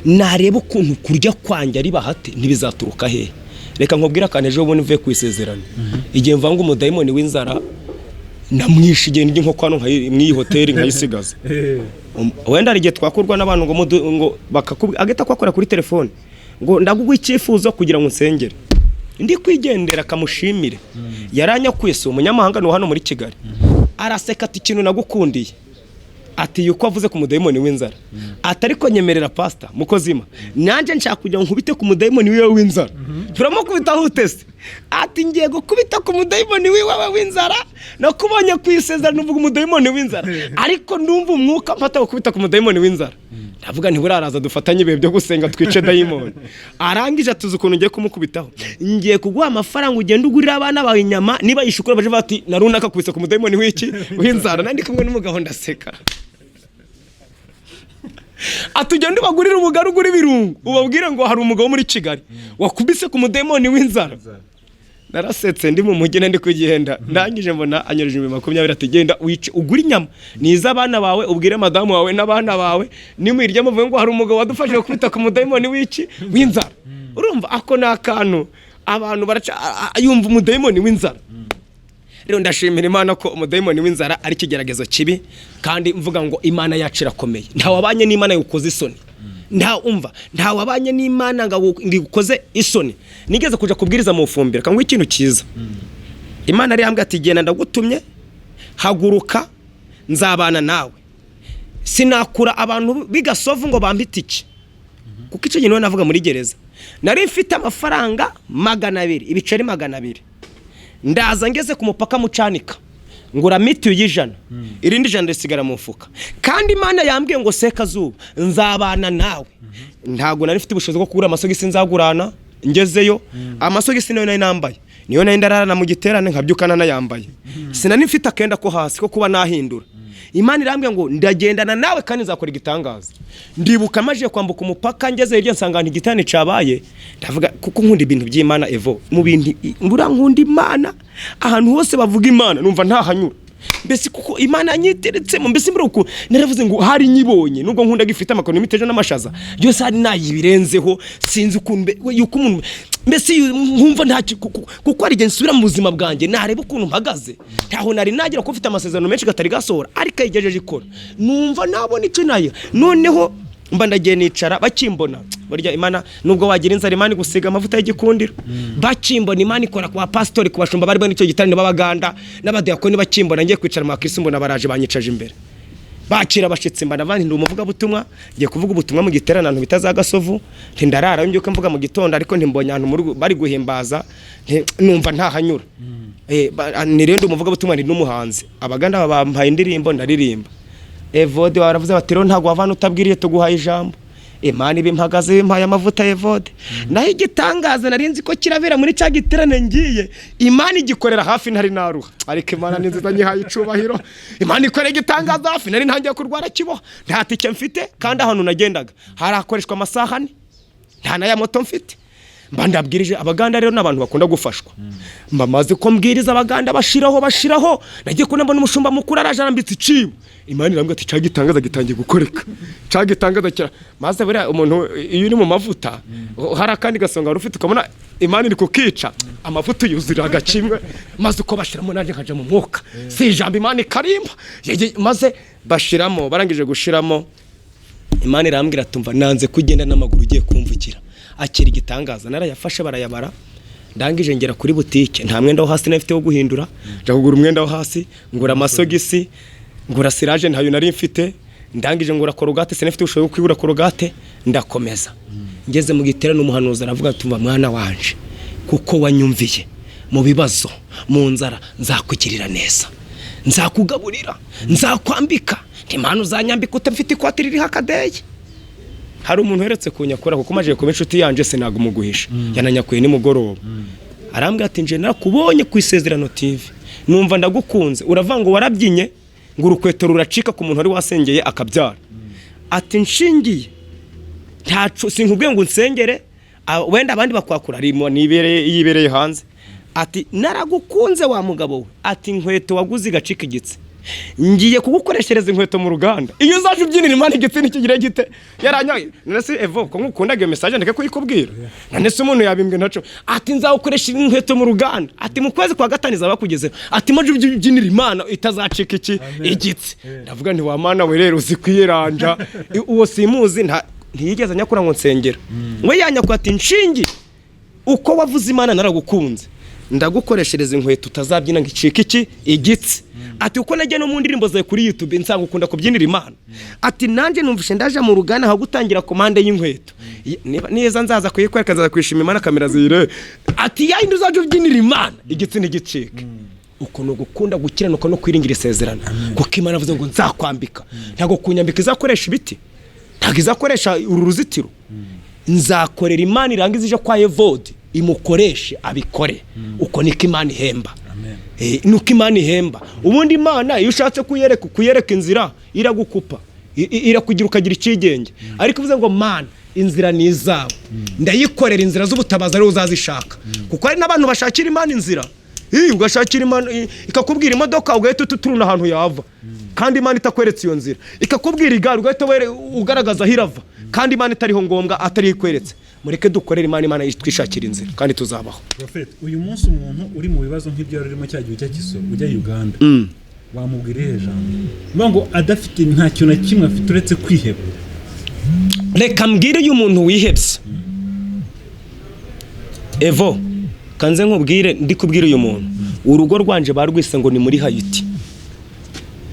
nareba ukuntu kurya kwanjye ari bahate ntibizaturuka hehe. Reka nkubwira kandi ejo bundi mvuye ku isezerano, igihe mvanga umudayimoni w'inzara namwishe igihe ndi nko kwano mw'iyi hoteli nkayisigaza. Wenda ari igihe twakurwa n'abantu ngo bakakubwira ageta kwakora kuri telefone ngo ndagugwa icyifuzo kugira ngo nsengere, ndi kwigendera kamushimire. Yaranya kwese umunyamahanga no hano muri Kigali, araseka ati ikintu nagukundiye ati yuko avuze ku mudayimoni w'inzara, atariko nyemerera pastor mukozima nanje nshaka kujya nkubite ku mudayimoni wiwe w'inzara. Turamukubita hutese ati ngiye gukubita ku mudayimoni wiwe w'inzara, nakubonye kwisezerano uvuga umudayimoni w'inzara, ariko ndumva umwuka mfata gukubita ku mudayimoni w'inzara. Ndavuga nti buraraza dufatanye ibihe byo gusenga twice dayimoni. Arangije atuze ukuntu ngiye kumukubitaho, ngiye kuguha amafaranga ugenda ugurira abana bawe inyama, niba yishukura baje bati narunaka kubisa ku mudayimoni w'iki w'inzara. Nandi kumwe n'umugabo ndaseka atugenda ubagurira ubugari ugura ibirungu, ubabwire ngo hari umugabo muri Kigali wakubise ku mudayimoni w'inzara. Narasetse ndi mu mugene ndi kugenda, ndangije mbona anyoreje 20 ati genda wice ugura inyama niza abana bawe, ubwire madamu wawe n'abana bawe nimwirya muvuye ngo hari umugabo wadufashe gukubita ku mudayimoni w'iki w'inzara. Urumva ako nakantu abantu baraca yumva umudayimoni w'inzara. Rero ndashimira Imana ko umudayimoni w'inzara ari kigeragezo kibi, kandi mvuga ngo Imana yacu irakomeye. Nta wabanye n'Imana yukoze isoni, nta wabanye n'Imana ngo ngikoze isoni. Nigeze kuja kubwiriza mu fumbira kangwa ikintu kiza, Imana ari yambwa ati genda ndagutumye, haguruka nzabana nawe, sinakura abantu bigasovu ngo bambite iki. Kuko icyo gihe navuga muri gereza nari mfite amafaranga 200 ibiceri 200, ndaza ngeze ku mupaka mucanika ngura miti y'ijana, irindi jana risigara mu mufuka, kandi Imana yambwiye ngo Sekazuba nzabana nawe. Ntago nari mfite ubushobozi bwo kugura amasogisi nzagurana. Ngezeyo amasogisi nayo nari nambaye, niyo nari ndararana mu giterane nkabyukana nayambaye, sinani mfite akenda ko hasi ko kuba nahindura. Imana irambwiye ngo ndagendana nawe kandi nzakora igitangaza. Ndibuka maje kwambuka umupaka ngeze iryo nsangana igitane cabaye, ndavuga kuko nkunda ibintu by'Imana evo mu bintu mbura nkunda Imana, ahantu hose bavuga Imana numva ntahanyura. Mbese kuko Imana nyiteretse mu mbese mbruko naravuze ngo hari nyibonye nubwo nkunda gifite amakoni miteje n'amashaza byose hari nayibirenzeho, sinzi ukuntu yuko umuntu mbese nkumva nta kuko ari gen subira mu buzima bwanjye nareba ukuntu mpagaze, ntaho nari nagira ko mfite amasezerano menshi gatari gasohora, ariko yigejeje ikora numva nabona icyo nayo. Noneho mba ndagiye nicara bakimbona, burya Imana nubwo wagira inzara Imana gusiga amavuta y'igikundiro, bakimbona Imana ikora kwa pastori kubashumba bari bane icyo gitarane babaganda n'abadiyakoni, bakimbona ngiye kwicara mu bakristo mbona baraje banyicaje imbere, bakira bashitse mbana bandi ndi umuvuga butumwa, ngiye kuvuga ubutumwa mu giterane ahantu bitaza Gasovu, ndarara mbyuka mvuga mu gitondo, ariko ntimbonye ahantu bari guhimbaza, numva ntahanyura. Ni rero umuvuga butumwa ndi n'umuhanzi, abaganda bampaye indirimbo ndaririmba. Evode waravuze bati rero ntago wavana utabwiriye tuguhaye ijambo. Imana ibimpagaze bimpaye amavuta Evode. Naho igitangaza narinzi ko kirabera muri cya giterane ngiye, Imana igikorera hafi ntari naruha, ariko Imana ninziza nyihaye icubahiro. Imana ikorera igitangaza hafi nari ntangiye kurwara kibo, nta tike mfite, kandi ahantu nagendaga harakoreshwa amasaha 4, nta na ya moto mfite. mba ndabwirije abaganda rero n'abantu bakunda gufashwa mbamaze ko mbwiriza abaganda bashiraho nagiye kunamba n'umushumba mukuru araje arambitse icibo Imana irambwira ati cagitangaza gitangiye gukoreka cagitangaza kira maze buriya umuntu iyo uri mu mavuta hari akandi gasonga rufite ukabona Imana iri kukica amavuta yuzira agacimwe maze uko bashiramo naje kaje mu mwuka si ijambo Imana ikarimba maze bashiramo barangije gushiramo Imana irambwira tumva nanze kugenda n'amaguru ugiye kumvukira akira igitangaza narayafashe barayabara ndangije ngera kuri butike nta mwenda wo hasi nafite wo guhindura nja kugura umwenda wo hasi ngura amasogisi ngura siraje ntayo nari mfite ndangije ngura korogate sinafite ushoboye kwibura korogate ndakomeza ngeze mu giterano umuhanuzi aravuga tumva mwana wanje kuko wanyumviye mu bibazo mu nzara nzakugirira neza nzakugaburira nzakwambika Imana uzanyambika utafite ikwati riri hakadeye hari umuntu heretse kunyakura kuko maje kuba inshuti yanje sinaga umuguhisha yananyakuye ni mugoroba arambwira ati nje narakubonye ku Isezerano TV numva ndagukunze uravango warabyinye ngo urukweto ruracika ku muntu wari wasengeye akabyara ati nshingiye ntacu sinkubwiye ngo nsengere wenda abandi bakwakura arimo yibereye hanze ati naragukunze wa mugabo we ati inkweto waguze igacika igitse ngiye kugukoreshereza inkweto mu ruganda iyo uzaje ubyinira Imana igitse n'ikigire gite yaranyaye nese Evo ko ngukundaga iyo message ndeke kuyikubwira nese umuntu yabimbwe ntaco ati nzawukoresha inkweto mu ruganda ati mu kwezi kwa gatanu izabakugeze ati maje ubyinira Imana itazacika iki igitse ndavuga nti wa Mana we rero uzikwiranja uwo simuzi ntiyigeze nyakura ngo nsengera we yanyakwa ati nshingi uko wavuze Imana naragukunze ndagukoreshereza inkweto utazabyina ngicika iki igitse ati uko nagiye no mu ndirimbo zawe kuri YouTube nsanga ukunda kubyinira Imana ati nanje numvishe ndaje mu rugana aho gutangira komande y'inkweto neza nzaza kuyikwereka nzaza kwishima Imana kamera zire ati yindi uzaje ubyinira Imana igitse n'igicike uko no gukunda gukiranuka no kwiringira isezerano kuko Imana avuze ngo nzakwambika ntago kunyambika izakoresha ibiti ntago izakoresha uru ruzitiro nzakorera Imana irangiza ije kwa Evode imukoreshe abikore uko niko Imana ihemba nuko Imana ihemba ubundi Imana iyo ushatse kuyereka inzira iragukupa irakugira ukagira ikigenge ariko uvuze ngo Mana inzira ni izawe ndayikorera inzira z'ubutabazi ari uzazishaka kuko hari n'abantu bashakira Imana inzira ugashakira Imana ikakubwira imodoka ugahita uturuna ahantu yava kandi Imana itakweretse iyo nzira ikakubwira igare ugahita ugaragaza hirava kandi Imana itariho ngombwa atari ikweretse mureke dukorera Imana twishakira inzira kandi tuzabaho. Prophet uyu munsi umuntu uri mu bibazo nk'ibyo rurimo cyagiye cyakiso ujya Uganda wamubwira ijambo ngo adafite nta kintu na kimwe afite uretse kwiheba reka mbwire uyu muntu wihebye Evo kanze nkubwire ndi kubwira uyu muntu urugo rwanje barwise ngo ni muri Haiti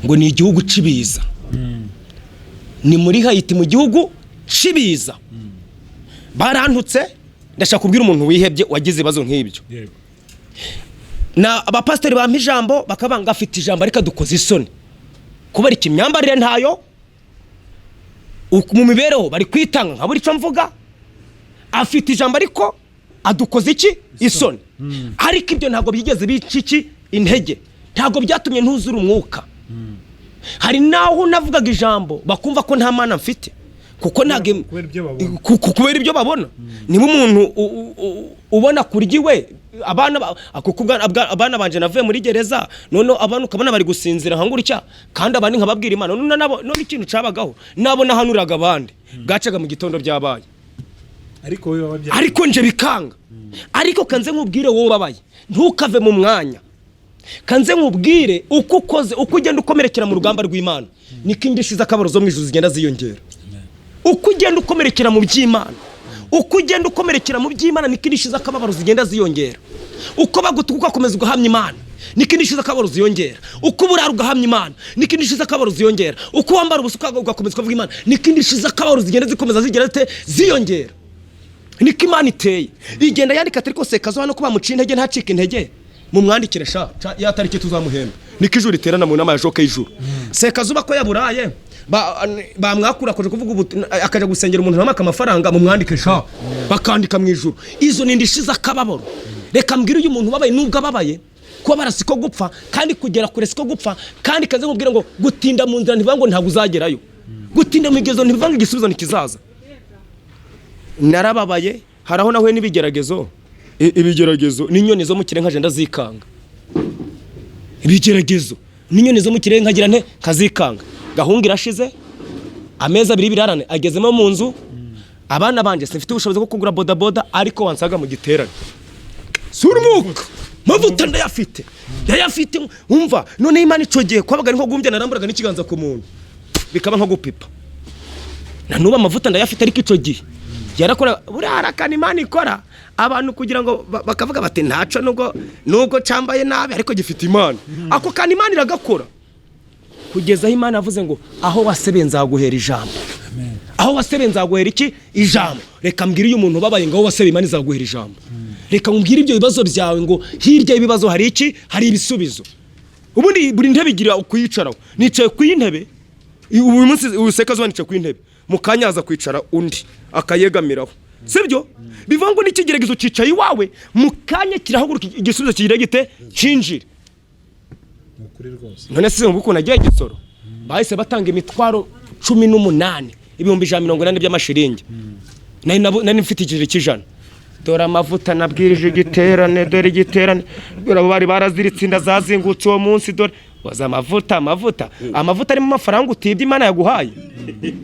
ngo ni igihugu cibiza ni muri Haiti mu gihugu cibiza barantutse ndashaka kubwira umuntu wihebye wagize ibibazo nk'ibyo na abapasiteri bampa ijambo bakabanga afite ijambo ariko dukoze isoni kubera ikimyambarire ntayo mu mibereho bari kwitanga nka buri cyo mvuga afite ijambo ariko adukoze iki isoni ariko ibyo ntago byigeze biciki intege ntago byatumye ntuzura umwuka hari naho navugaga ijambo bakumva ko nta mana mfite kuko ntage kubera ibyo babona niba umuntu ubona kuryiwe abana banje navuye muri gereza none abantu ukabona bari gusinzira hanguricya kandi abandi nkababwira Imana none ikintu cabagaho nabona hanuraga abandi bwacaga mu gitondo byabaye ariko nje bikanga ariko kanze nkubwire wowe babaye ntukave mu mwanya kanze nkubwire uko ukoze uko ugenda ukomerekera mu rugamba rw'Imana niko indishiza akabaro zo mwijuru zigenda ziyongera uko ugenda ukomerekera mu by'Imana uko ugenda ukomerekera mu by'Imana niko indishiza akabaro zigenda ziyongera uko bagutuka ukomeza ugahamya Imana niko indishiza akabaro ziyongera uko burara ugahamya Imana niko indishiza akabaro ziyongera uko wambara ubusuka ugakomeza kuvuga Imana niko indishiza akabaro zigenda zikomeza ziyongera niko Imana iteye igenda yandika atari ko Sekazuba hano kuba muci intege ntacika intege mu mwandikire ya tariki tuzamuhemba niko ijuru iterana mu nama ya joke y'ijuru Sekazuba ko yaburaye bamwakura koje kuvuga akaja gusengera umuntu namaka amafaranga mu mwandike bakandika mu ijuru izo nindishiza akababoro reka mbwira uyu muntu babaye nubwo ababaye ko barasiko gupfa kandi kugera kure siko gupfa kandi kaze nkubwira ngo gutinda mu nzira ntibango ntago uzagerayo gutinda mu igezo ntibango igisubizo nikizaza narababaye haraho nawe n'ibigeragezo n'inyoni zo mu kirere nkaje ndazikanga ibigeragezo n'inyoni zo mu kirere nkagira nte kazikanga gahunga irashize ameza 2 birarane agezemo mu nzu abana banje sifite ubushobozi bwo kugura bodaboda ariko wansaga mu giterane surumuka mavuta ndayafite umva none Imana icogeye kwabaga nko gumbya naramburaga n'ikiganza ku muntu bikaba nko gupipa na nuba amavuta ndayafite ariko icogeye yarakora burarakana Imana ikora abantu kugira ngo bakavuga bati ntaco nubwo cambaye nabi ariko gifite Imana ako kandi Imana iragakora kugeza Imana yavuze ngo aho wasebe nzaguhera ijambo aho wasebe nzaguhera iki ijambo reka mbwira uyu muntu babaye ngo wasebe Imana izaguhera ijambo reka mbwira ibyo bibazo byawe ngo hirya ibibazo hari iki hari ibisubizo ubundi buri ntebe igira ukuyicaraho nicaye ku intebe uyu munsi Sekazuba nicaye ku intebe mukanyaza kwicara undi akayegamiraho sibyo bivango n'ikigeragezo cicaye iwawe mukanya kirahaguruka igisubizo kigira gite cinjire ukuri rwose none se ngo ukuna giye gitsoro bahise batanga imitwaro 18 ibihumbi 180 by'amashiringi nari mfite ikije kijana dore amavuta nabwirije igiterane dore igiterane abo bari baraziritse inda zazingutse uwo munsi dore waza amavuta arimo amafaranga utibye Imana yaguhaye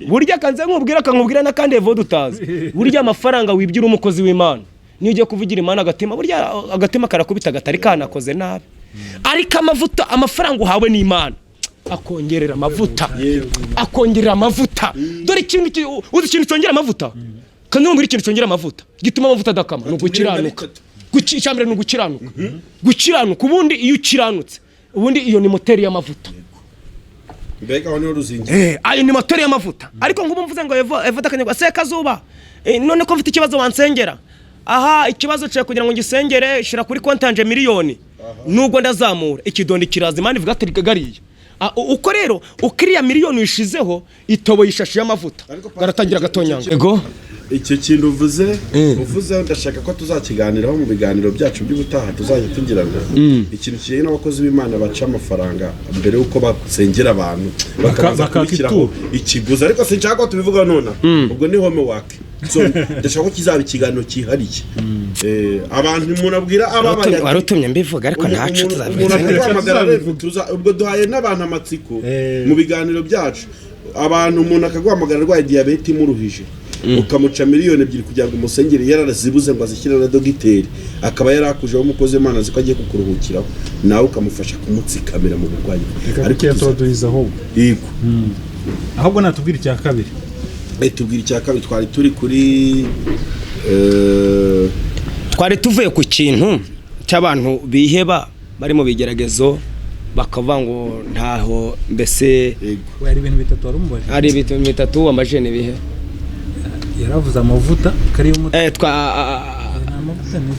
burya kanze nkubwira nakandi evo dutazi burya amafaranga wibyira umukozi w'Imana niyo ugiye kuvugira Imana agatima karakubita gatari kanakoze nabi ariko amafaranga uhawe n'Imana akongerera amavuta dore ikintu uzi ikintu cyongera amavuta kandi ngo ikintu cyongera amavuta gituma amavuta adakama no gukiranuka gucicambere no gukiranuka ubundi iyo ukiranutse ubundi iyo ni moteri y'amavuta mbega wano ruzingi ayo ni moteri y'amavuta ariko ngubu mvuze ngo Evo dakanyagwa Sekazuba none ko mfite ikibazo wansengera aha ikibazo cyo kugira ngo ngisengere shira kuri kontanje miliyoni nubwo ndazamura ikidondi kiraza Imana ivuga ati gariye uko rero ukiriya miliyoni yishizeho itobo yishashi y'amavuta garatangira gatonyanga ego icyo kintu uvuze ndashaka ko tuzakiganiraho mu biganiro byacu by'ubutaha tuzajya tugira ngo ikintu kiye n'abakozi b'Imana baca amafaranga mbere uko basengera abantu bakakitiraho ikiguza ariko sinshaka ko tubivuga none ubwo ni homework so ndashaka ko kizaba ikiganiro kihariye abantu munabwira ababaye warutumye mbivuga ariko ntacu tuzabivuga ubwo duhaye n'abantu amatsiko mu biganiro byacu abantu umuntu akaguhamagara arwaye diabete imuruhije ukamuca miliyoni 2 kugira ngo umusengere yararazibuze ngo azishyire na dogiteri akaba yarakujeho umukozi w'Imana aziko agiye kukuruhukiraho nawe ukamufasha kumutsikamira mu burwayi ariko yatoduhiza ahubwo natubwira icya kabiri tubwira icya kabiri twari turi kuri twari tuvuye ku kintu cy'abantu biheba bari mu bigeragezo bakavuga ngo ntaho mbese ari ibintu bitatu warumubare ari ibintu bitatu amajene bihe yaravuze amavuta kari umuti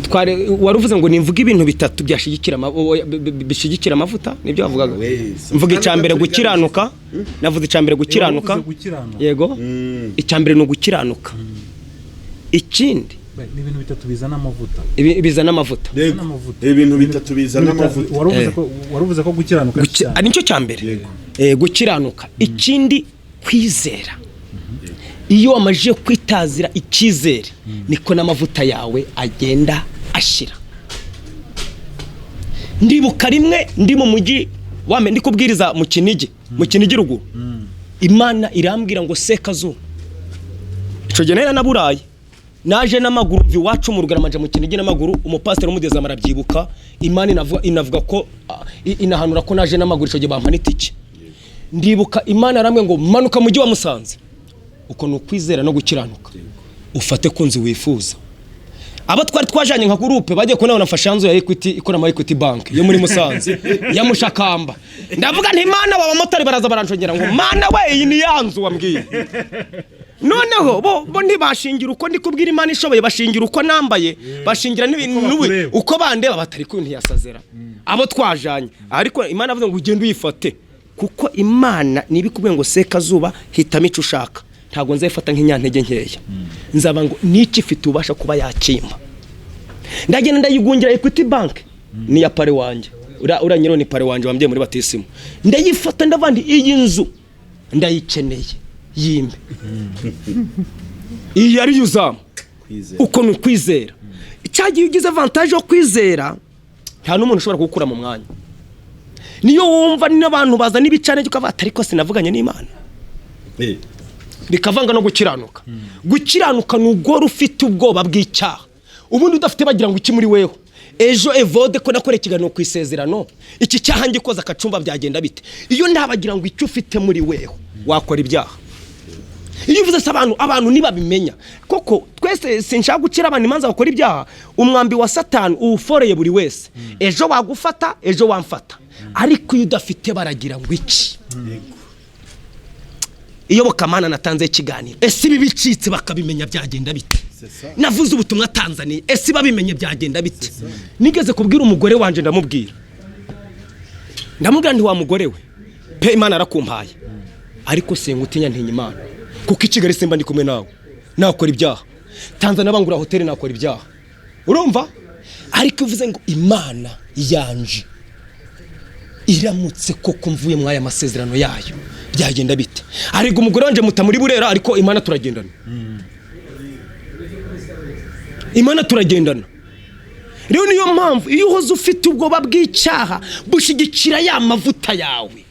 twari waruvuze ngo nimvuga ibintu bitatu bishigikira amavuta nibyo bavugaga mvuga icambere gukiranuka navuze icambere gukiranuka yego icambere no gukiranuka ikindi ni ibintu bitatu bizana amavuta bizana amavuta ibintu bitatu bizana amavuta waruvuze ko gukiranuka ari nicyo cyambere gukiranuka ikindi kwizera iyo amajije kwitazira ikizere niko n'amavuta yawe agenda ashira ndibuka rimwe ndi mu mujyi wame ndi kubwiriza mu kinigi ruguru Imana irambwira ngo Sekazuba ico genera na burayi naje n'amaguru mvi wacu mu rugaramanje mu kinigi n'amaguru umupasiteri umudeza marabyibuka Imana inavuga ko inahanura ko naje n'amaguru ico gihe bampanitike ndibuka Imana aramwe ngo manuka mujyi wa Musanze uko nukwizera no gukiranuka ufate kunzi wifuza aba twari twajanye nka groupe bagiye ko nabona mfashanzo ya Equity ikora mu Equity Bank yo muri Musanze ya Mushakamba ndavuga nti Mana baba motari baraza baranshongera ngo Mana we iyi ni yanzu wambwiye noneho bo ntibashingira uko ndikubwira Imana ishoboye bashingira uko nambaye bashingira n'ibintu uko bandeba batari ku ntiyasazera abo twajanye ariko Imana avuze ngo ugende uyifate kuko Imana nibikubwiye ngo Sekazuba hitamo ico ushaka ntago nzayifata nk'inyantege nkeya nzaba ngo niki ifite ubasha kuba yakimba ndagenda ndayigungira Equity Bank ni ya pare wanje uranyiro ni pare wanje wambye muri batisimu ndayifata ndavandi iyi nzu ndayikeneye yimbe iyi ari yuzamu uko ni ukwizera. Cyagiye ugize avantage yo kwizera nta n'umuntu ushobora kugukura mu mwanya. Niyo wumva n'abantu bazana ibicane cyukavuga ariko sinavuganye n'Imana. Bikavanga no gukiranuka. Gukiranuka n'ugora ufite ubwoba bw'icyaha. Ubundi udafite bagira ngo iki muri weho. Ejo evode ko nakore kiganiro ku isezerano. Iki cyaha ngikoza akacumba byagenda bite. Iyo ndabagira ngo icyo ufite muri weho wakora ibyaha. Iyo uvuze abantu nibabimenya koko twese sinshaka gucira abantu imanza bakora ibyaha. Umwambi wa Satani uforeye buri wese. Ejo wagufata, ejo wamfata. Ariko iyo udafite baragira ngo iki. Iyo bokamana natanze ikiganiro ese ibi bicitse bakabimenya byagenda bite. Navuze ubutumwa Tanzania ese babimenye byagenda bite. Nigeze kubwira umugore wanje ndamubwira nti wa mugore we pe Imana arakumpaye ariko sengutinya ntinya Imana kuko Kigali simba ndi kumwe nawe nakora ibyaha. Tanzania bangura hoteli nakora ibyaha. Urumva ariko uvuze ngo Imana yanje iramutse koko mvuye mwaya masezerano yayo byagenda bite. Ariko umugore wanje muta muri Burera ariko Imana turagendana. Imana turagendana. Rero niyo mpamvu iyo uhoze ufite ubwoba bw'icyaha bushigikira ya mavuta yawe.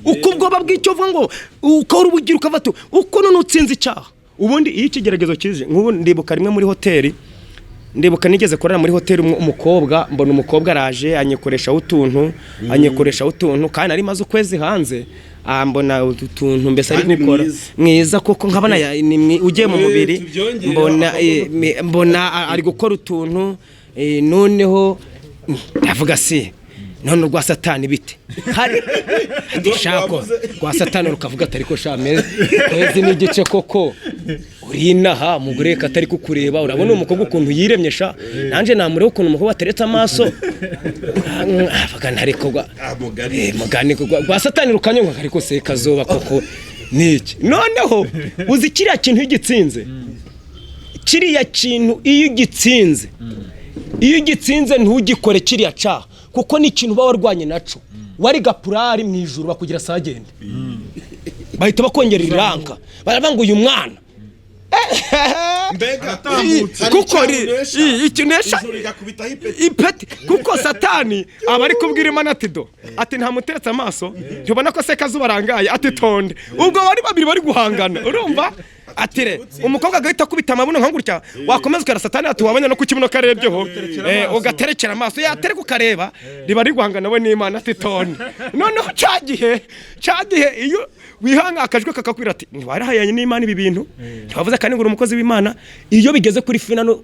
Uko ubwoba bw'icyo vuga ngo ukora ubugira ukavato uko none utsinze icyaha. Ubundi iyo ikigeragezo kije nk'ubu ndibuka rimwe muri hoteli ndibuka nigeze korana muri hoteli umukobwa mbona umukobwa araje anyekoresha utuntu kandi ari maze ukwezi hanze mbona utuntu mbese ari nikora mwiza koko nkabana ugiye mu mubiri mbona ari gukora utuntu noneho ndavuga si none rwa Satani bite hari ndishako rwa Satani rukavuga atari ko shameze kwezi n'igice koko urinaha mugure katari kukureba urabona umukobwa ukuntu yiremyesha nanje namure ukuntu umukobwa ateretse amaso avuga ntariko mugani rwa Satani rukanyonga ariko Sekazuba koko niki noneho uzi kiriya kintu igitsinze kiriya kintu iyo igitsinze ntugikore kiriya cyaha kuko ni ikintu bawarwanye naco wari gapurari mu ijuru bakugira sagende bahita bakongera iranka barabanga uyu mwana mbega kuko ikinesha ipeti kuko Satani aba ari kubwira Imana ati nta muteretse amaso ntubona ko Sekazuba arangaye ati tonde ubwo bari babiri bari guhangana urumva atire umukobwa agahita kubita amabuno nkangurya wakomeza ukara Satani ati wabanya no kukibuno karebyeho ugaterekera amaso yatere kukareba riba ari guhangana we n'Imana ati tonde noneho cyagihe iyo wihanga akajwe kakakwira ati ntiwarahayanye n'Imana ibi bintu twavuze kandi ngo umukozi w'Imana iyo bigeze kuri finano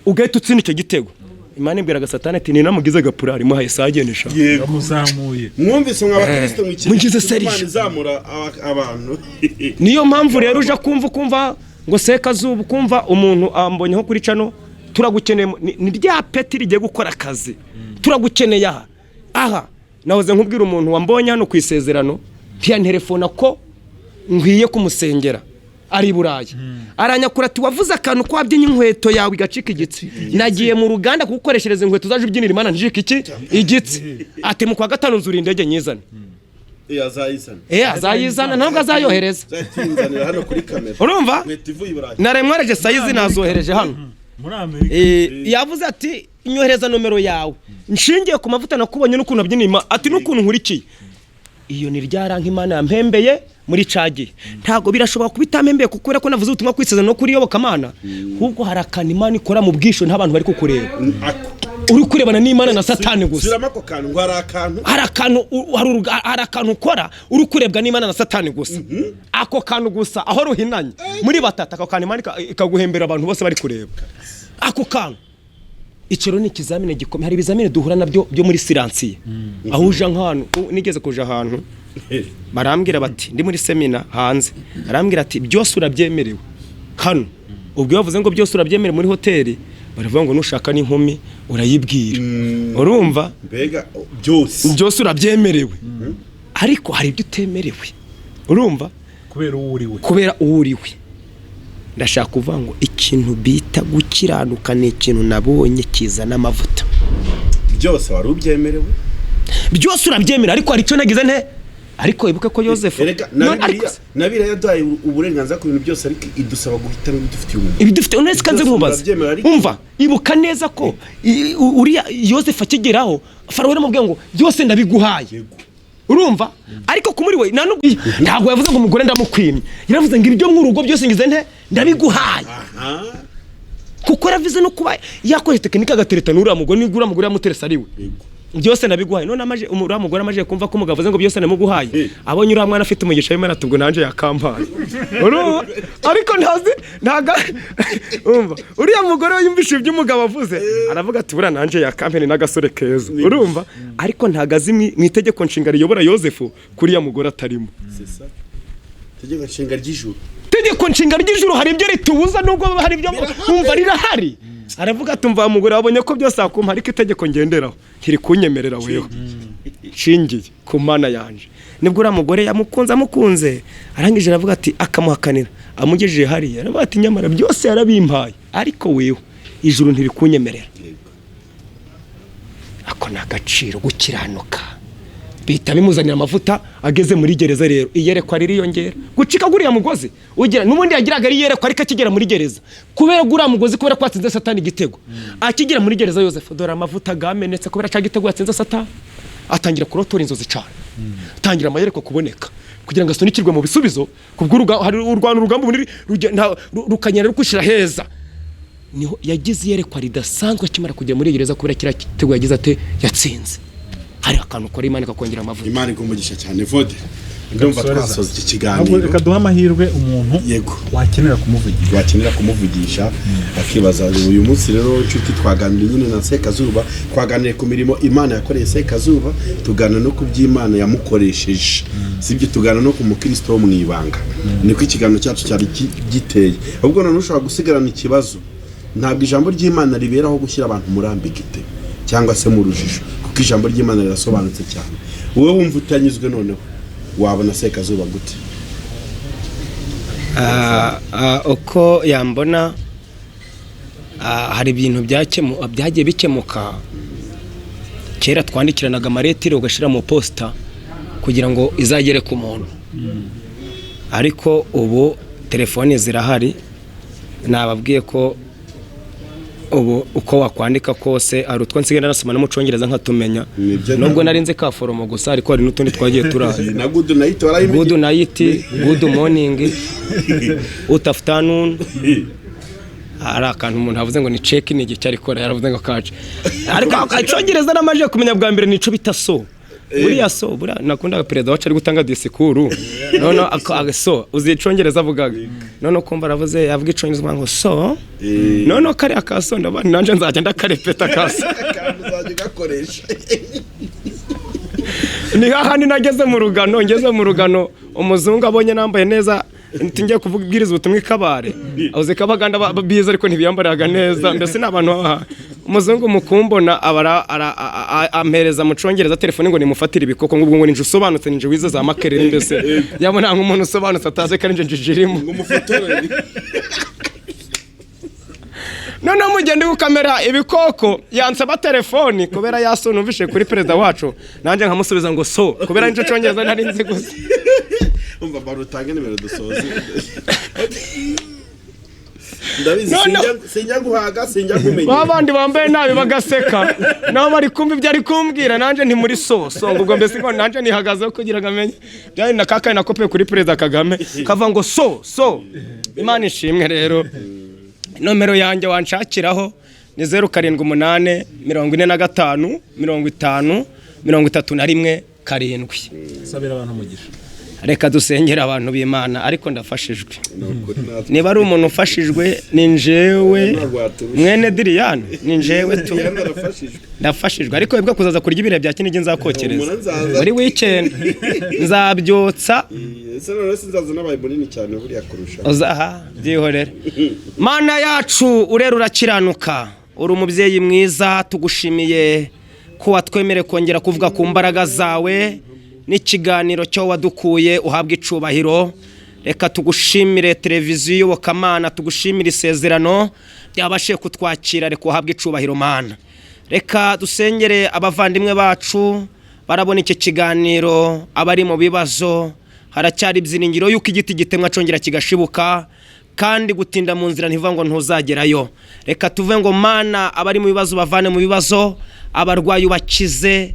ugahita utsinda icyo gitego Imana ibwiraga Satani ati ninamugize gapurari muhaye sagenesha muzamuye mwumvise mw'abakristo mugize Imana izamura abantu niyo mpamvu rero uja kumva ngo Sekazuba kumva umuntu ambonyeho kuri cano turagukeneye ni rya peti rigiye gukora akazi turagukeneye aha nahoze nkubwira umuntu wambonye hano ku isezerano pia telefone ko ngwiye kumusengera ari Burayi aranyakura ati wavuze akantu kwabye inkweto yawe igacika igitsi nagiye mu ruganda kugukoreshereza inkweto zaje ubyinira Imana njika iki igitsi ati mu kwa gatanu nzuri indege nyizana azayizana ntabwo azayohereza zatinzanira hano kuri kamera urumva inkweto ivuye Burayi naremwareje sayizi nazohereje hano muri Amerika yavuze ati inyohereza nomero yawe nshingiye ku mavuta nakubonye n'ukuntu abyinima ati n'ukuntu nkurikiye iyo ni ryaranka Imana yampembeye muri cagi ntago birashobora kubitamembeye kukura ko navuze ubutumwa kwisezerano no kuri yobokamana ahubwo harakana Imana ikora mu bwisho ntabantu bari kukureba uri kurebana n'Imana na Satani gusa siramako kantu ngo harakantu ukora uri kurebwa n'Imana na Satani gusa ako kantu gusa aho ruhinanye muri batata ako kantu Imana ikaguhembera abantu bose bari kureba ako kantu Icero ni ikizamine gikomeye hari ibizamine duhura nabyo byo muri siransiye aho uja nk'ahantu nigeze kuja ahantu barambwira bati ndi muri semina hanze barambwira ati byose urabyemerewe hano ubwo yavuze ngo byose urabyemerewe muri hoteli baravuga ngo nushaka n'inkumi urayibwira urumva mbega byose urabyemerewe ariko hari ibyo utemerewe urumva kubera uwuriwe ndashaka kuvuga ngo ikintu bita gukiranuka ni ikintu nabonye kizana amavuta byose wari ubyemerewe byose urabyemera ariko hari icyo nagize ariko ibuke ko Yosefu nabira yaduhaye uburenganzira ku bintu byose ariko idusaba guhitamo ibidufitiye umuntu ibidufite none kanze nkubaza umva ibuka neza ko uriya Yosefu akigeraho Farawo yaramubwiye ngo byose ndabiguhaye urumva ariko kumuri we ntabwo yavuze ngo umugore ndamukwimye yaravuze ngo ibyo mw'urugo byose ngize nte ndabiguhaye kuko yaravuze no kuba yakoze tekinike agatereta n'uriya mugore n'igura mugore yamuteresa ari we byose nabiguhaye none amaje umugore mugore amaje kumva ko umugabo avuze ngo byose namuguhaye abonye uriya mwana afite umugisha w'Imana tubwo nanje yakampaye ariko ntaga umva uriya mugore yumvishe ibyo umugabo avuze aravuga ati bura nanje yakampene n'agasore keza urumva ariko ntagazi mu itegeko nshinga riyobora Yosefu kuri ya mugore atarimo tegeko nshinga ry'ijuru tegeko nshinga ry'ijuru hari ibyo ritubuza nubwo hari ibyo umva rirahari aravuga ati umva mugore wabonye ko byose akumpa ariko itegeko ngenderaho kiri kunyemerera weho nshingiye ku Mana yanje nibwo uriya mugore yamukunze arangije aravuga ati akamuhakanira amugejeje hariya aravuga ati nyamara byose yarabimpaye ariko weho ijuru ntirikunyemerera ako ni agaciro gukiranuka bita bimuzanira amavuta ageze muri gereza rero iyerekwa ririyongera gucika guriya mugozi ugira nubundi yagiraga ari yerekwa ariko akigera muri gereza kubera guriya mugozi kubera kwatsinze Satani igitego akigera muri gereza Yosefu dore amavuta gamenetse kubera cya gitego yatsinze Satani atangira kurotora inzozi cyane atangira amayereko kuboneka kugira ngo asunikirwe mu bisubizo hari urwano rugamba rukanyera rukushira heza niho yagize iyerekwa ridasanzwe akimara kujya muri gereza kubera kira gitego yagize ate yatsinze hari akantu kora Imana ikakongera amavuta Imana igumugisha cyane vode ndumva twasoza iki kiganiro reka duha amahirwe umuntu wakenera kumuvugisha akibaza uyu munsi rero inshuti twaganiriye nyine na Sekazuba twaganiriye ku mirimo Imana yakoreye Sekazuba tugana no kuby'Imana yamukoresheje sibyo tugana no ku mukristo wo mwibanga niko ikiganiro cyacu cyari giteye ahubwo none ushobora gusigarana ikibazo ntabwo ijambo ry'Imana riberaho gushyira abantu muri ambigite cyangwa se mu rujijo kuko ijambo ry'Imana rirasobanutse cyane wowe wumva utanyuzwe noneho wabona Sekazuba gute uko yambona hari ibintu byagiye bikemuka kera twandikiranaga amaretire ugashira mu posta kugira ngo izagere ku muntu ariko ubu telefone zirahari nababwiye ko ubu uko wakwandika kose ari utwo nsigenda nasoma no mu Cyongereza nkatumenya nubwo narinze ka foromo gusa ariko hari n'utundi twagiye turazi na good night warayimenye good night good morning good afternoon ara akantu umuntu avuze ngo ni check ni igihe cyari kora yaravuze ngo kaje ariko Icyongereza namaje kumenya bwa mbere nico bita so buriya so buriya nakunda perezida wacu ari gutanga disikuru none so uzi Icyongereza avugaga none kumva aravuze yavuga Icyongereza ngo so none kari akaso ndabana nanje nzajya ndakarepeta kaso nzajya gakoresha ni hahandi nageze mu rugano umuzungu abonye nambaye neza ntingiye kuvugiriza ubutumwa ikabare avuze kabaganda biza ariko ntibiyambaraga neza mbese nabantu umuzungu mukumbona ampereza mu Cyongereza telefone ngo nimufatire ibikoko ngubwo ngo ninje usobanutse ninje wize za makerere mbese yabona nk'umuntu usobanutse ataze kandi nje njijirimo ngo mufotorere none mugende ku kamera ibikoko yansaba telefoni kubera yaso numvishe kuri perezida wacu nanje nkamusubiza ngo so kubera ninje Cyongereza ntari nzi gusa umva barutange nimero dusoze ndabizi sinjya guhaga sinjya kumenya babandi bambaye nabi bagaseka nabo bari kumva ibyo ari kumbwira nanje nti muri so ubwo mbese ngo nanje nihagazeho kugira ngo amenye byari na kaka na kope kuri perezida Kagame kava ngo so Imana ishimwe rero nomero yanjye wanshakiraho ni 078 45 50 31 7. sabira abantu umugisha reka dusengera abantu b'Imana ariko ndafashijwe niba ari umuntu ufashijwe ni njewe mwene Diriyane ni njewe tu ndafashijwe ariko ibwo kuzaza kurya ibire bya kinigi nzakokereza muri weekend nzabyotsa sinzaza nabaye bunini cyane buriya kurusha uzaha byihorera Mana yacu urera urakiranuka uri umubyeyi mwiza tugushimiye ko watwemere kongera kuvuga ku mbaraga zawe n'ikiganiro cyo wadukuye uhabwa icubahiro reka tugushimire televiziyo wakamana tugushimire isezerano byabashe kutwakira reka uhabwa icubahiro Mana reka dusengere abavandimwe bacu barabona iki kiganiro, abari mu bibazo, haracyari ibyiringiro yuko igiti gitemwa congera kigashibuka, kandi gutinda mu nzira ntivuga ngo ntuzagerayo. Reka tuve ngo Mana abari mu bibazo bavane mu bibazo, abarwayi ubakize,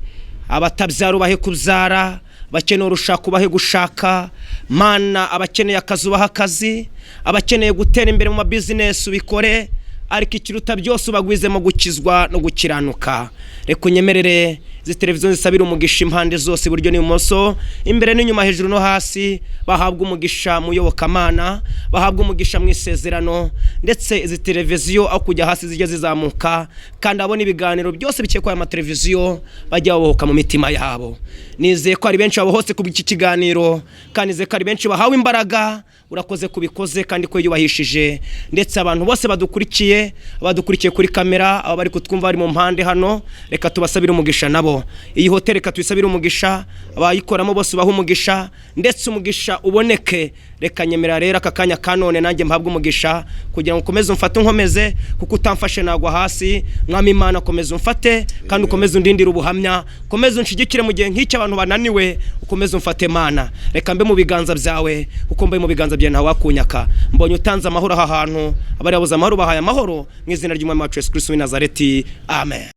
abatabyara ubahe kubyara, abakeneye urushako ubahe gushaka. Mana abakeneye akazi ubahe akazi, abakeneye gutera imbere mu mabizinesi ubikore, ariko ikiruta byose ubagwizemo gukizwa no gukiranuka. Reka unyemerere izi televiziyo zisabira umugisha impande zose, iburyo n'ibumoso, imbere n'inyuma, hejuru no hasi, bahabwa umugisha mu iyobokamana, bahabwa umugisha mu isezerano, ndetse izi televiziyo aho kujya hasi zijya zizamuka, kandi abona ibiganiro byose bikeye kwa amateleviziyo bajya babohoka mu mitima yabo. Nizeye ko ari benshi babohotse ku iki kiganiro, kandi nizeye ko ari benshi bahawe imbaraga. Urakoze kubikoze kandi ko yubahishije, ndetse abantu bose badukurikiye kuri kamera, aba bari kutwumva bari mu mpande hano, reka tubasabire umugisha nabo. Iyi hoteli reka tuyisabire umugisha, abayikoramo bose baha umugisha, ndetse umugisha uboneke. Reka nyemera rero aka kanya kanone nanjye mpabwe umugisha, kugira ngo ukomeze umfate unkomeze, kuko utamfashe nagwa hasi. Mwami Imana ukomeze umfate, kandi ukomeze undindire ubuhamya, ukomeze unshigikire mu gihe nk'icyo abantu bananiwe, ukomeze umfate Mana. Reka mbe mu biganza byawe, uko mbe mu biganza byawe ntawe wakunyaka. Mbonye utanze amahoro aha hantu, abari babuze amahoro bahaye amahoro, mu izina ry'Umwami wacu Yesu Kristo w'i Nazareti, amen.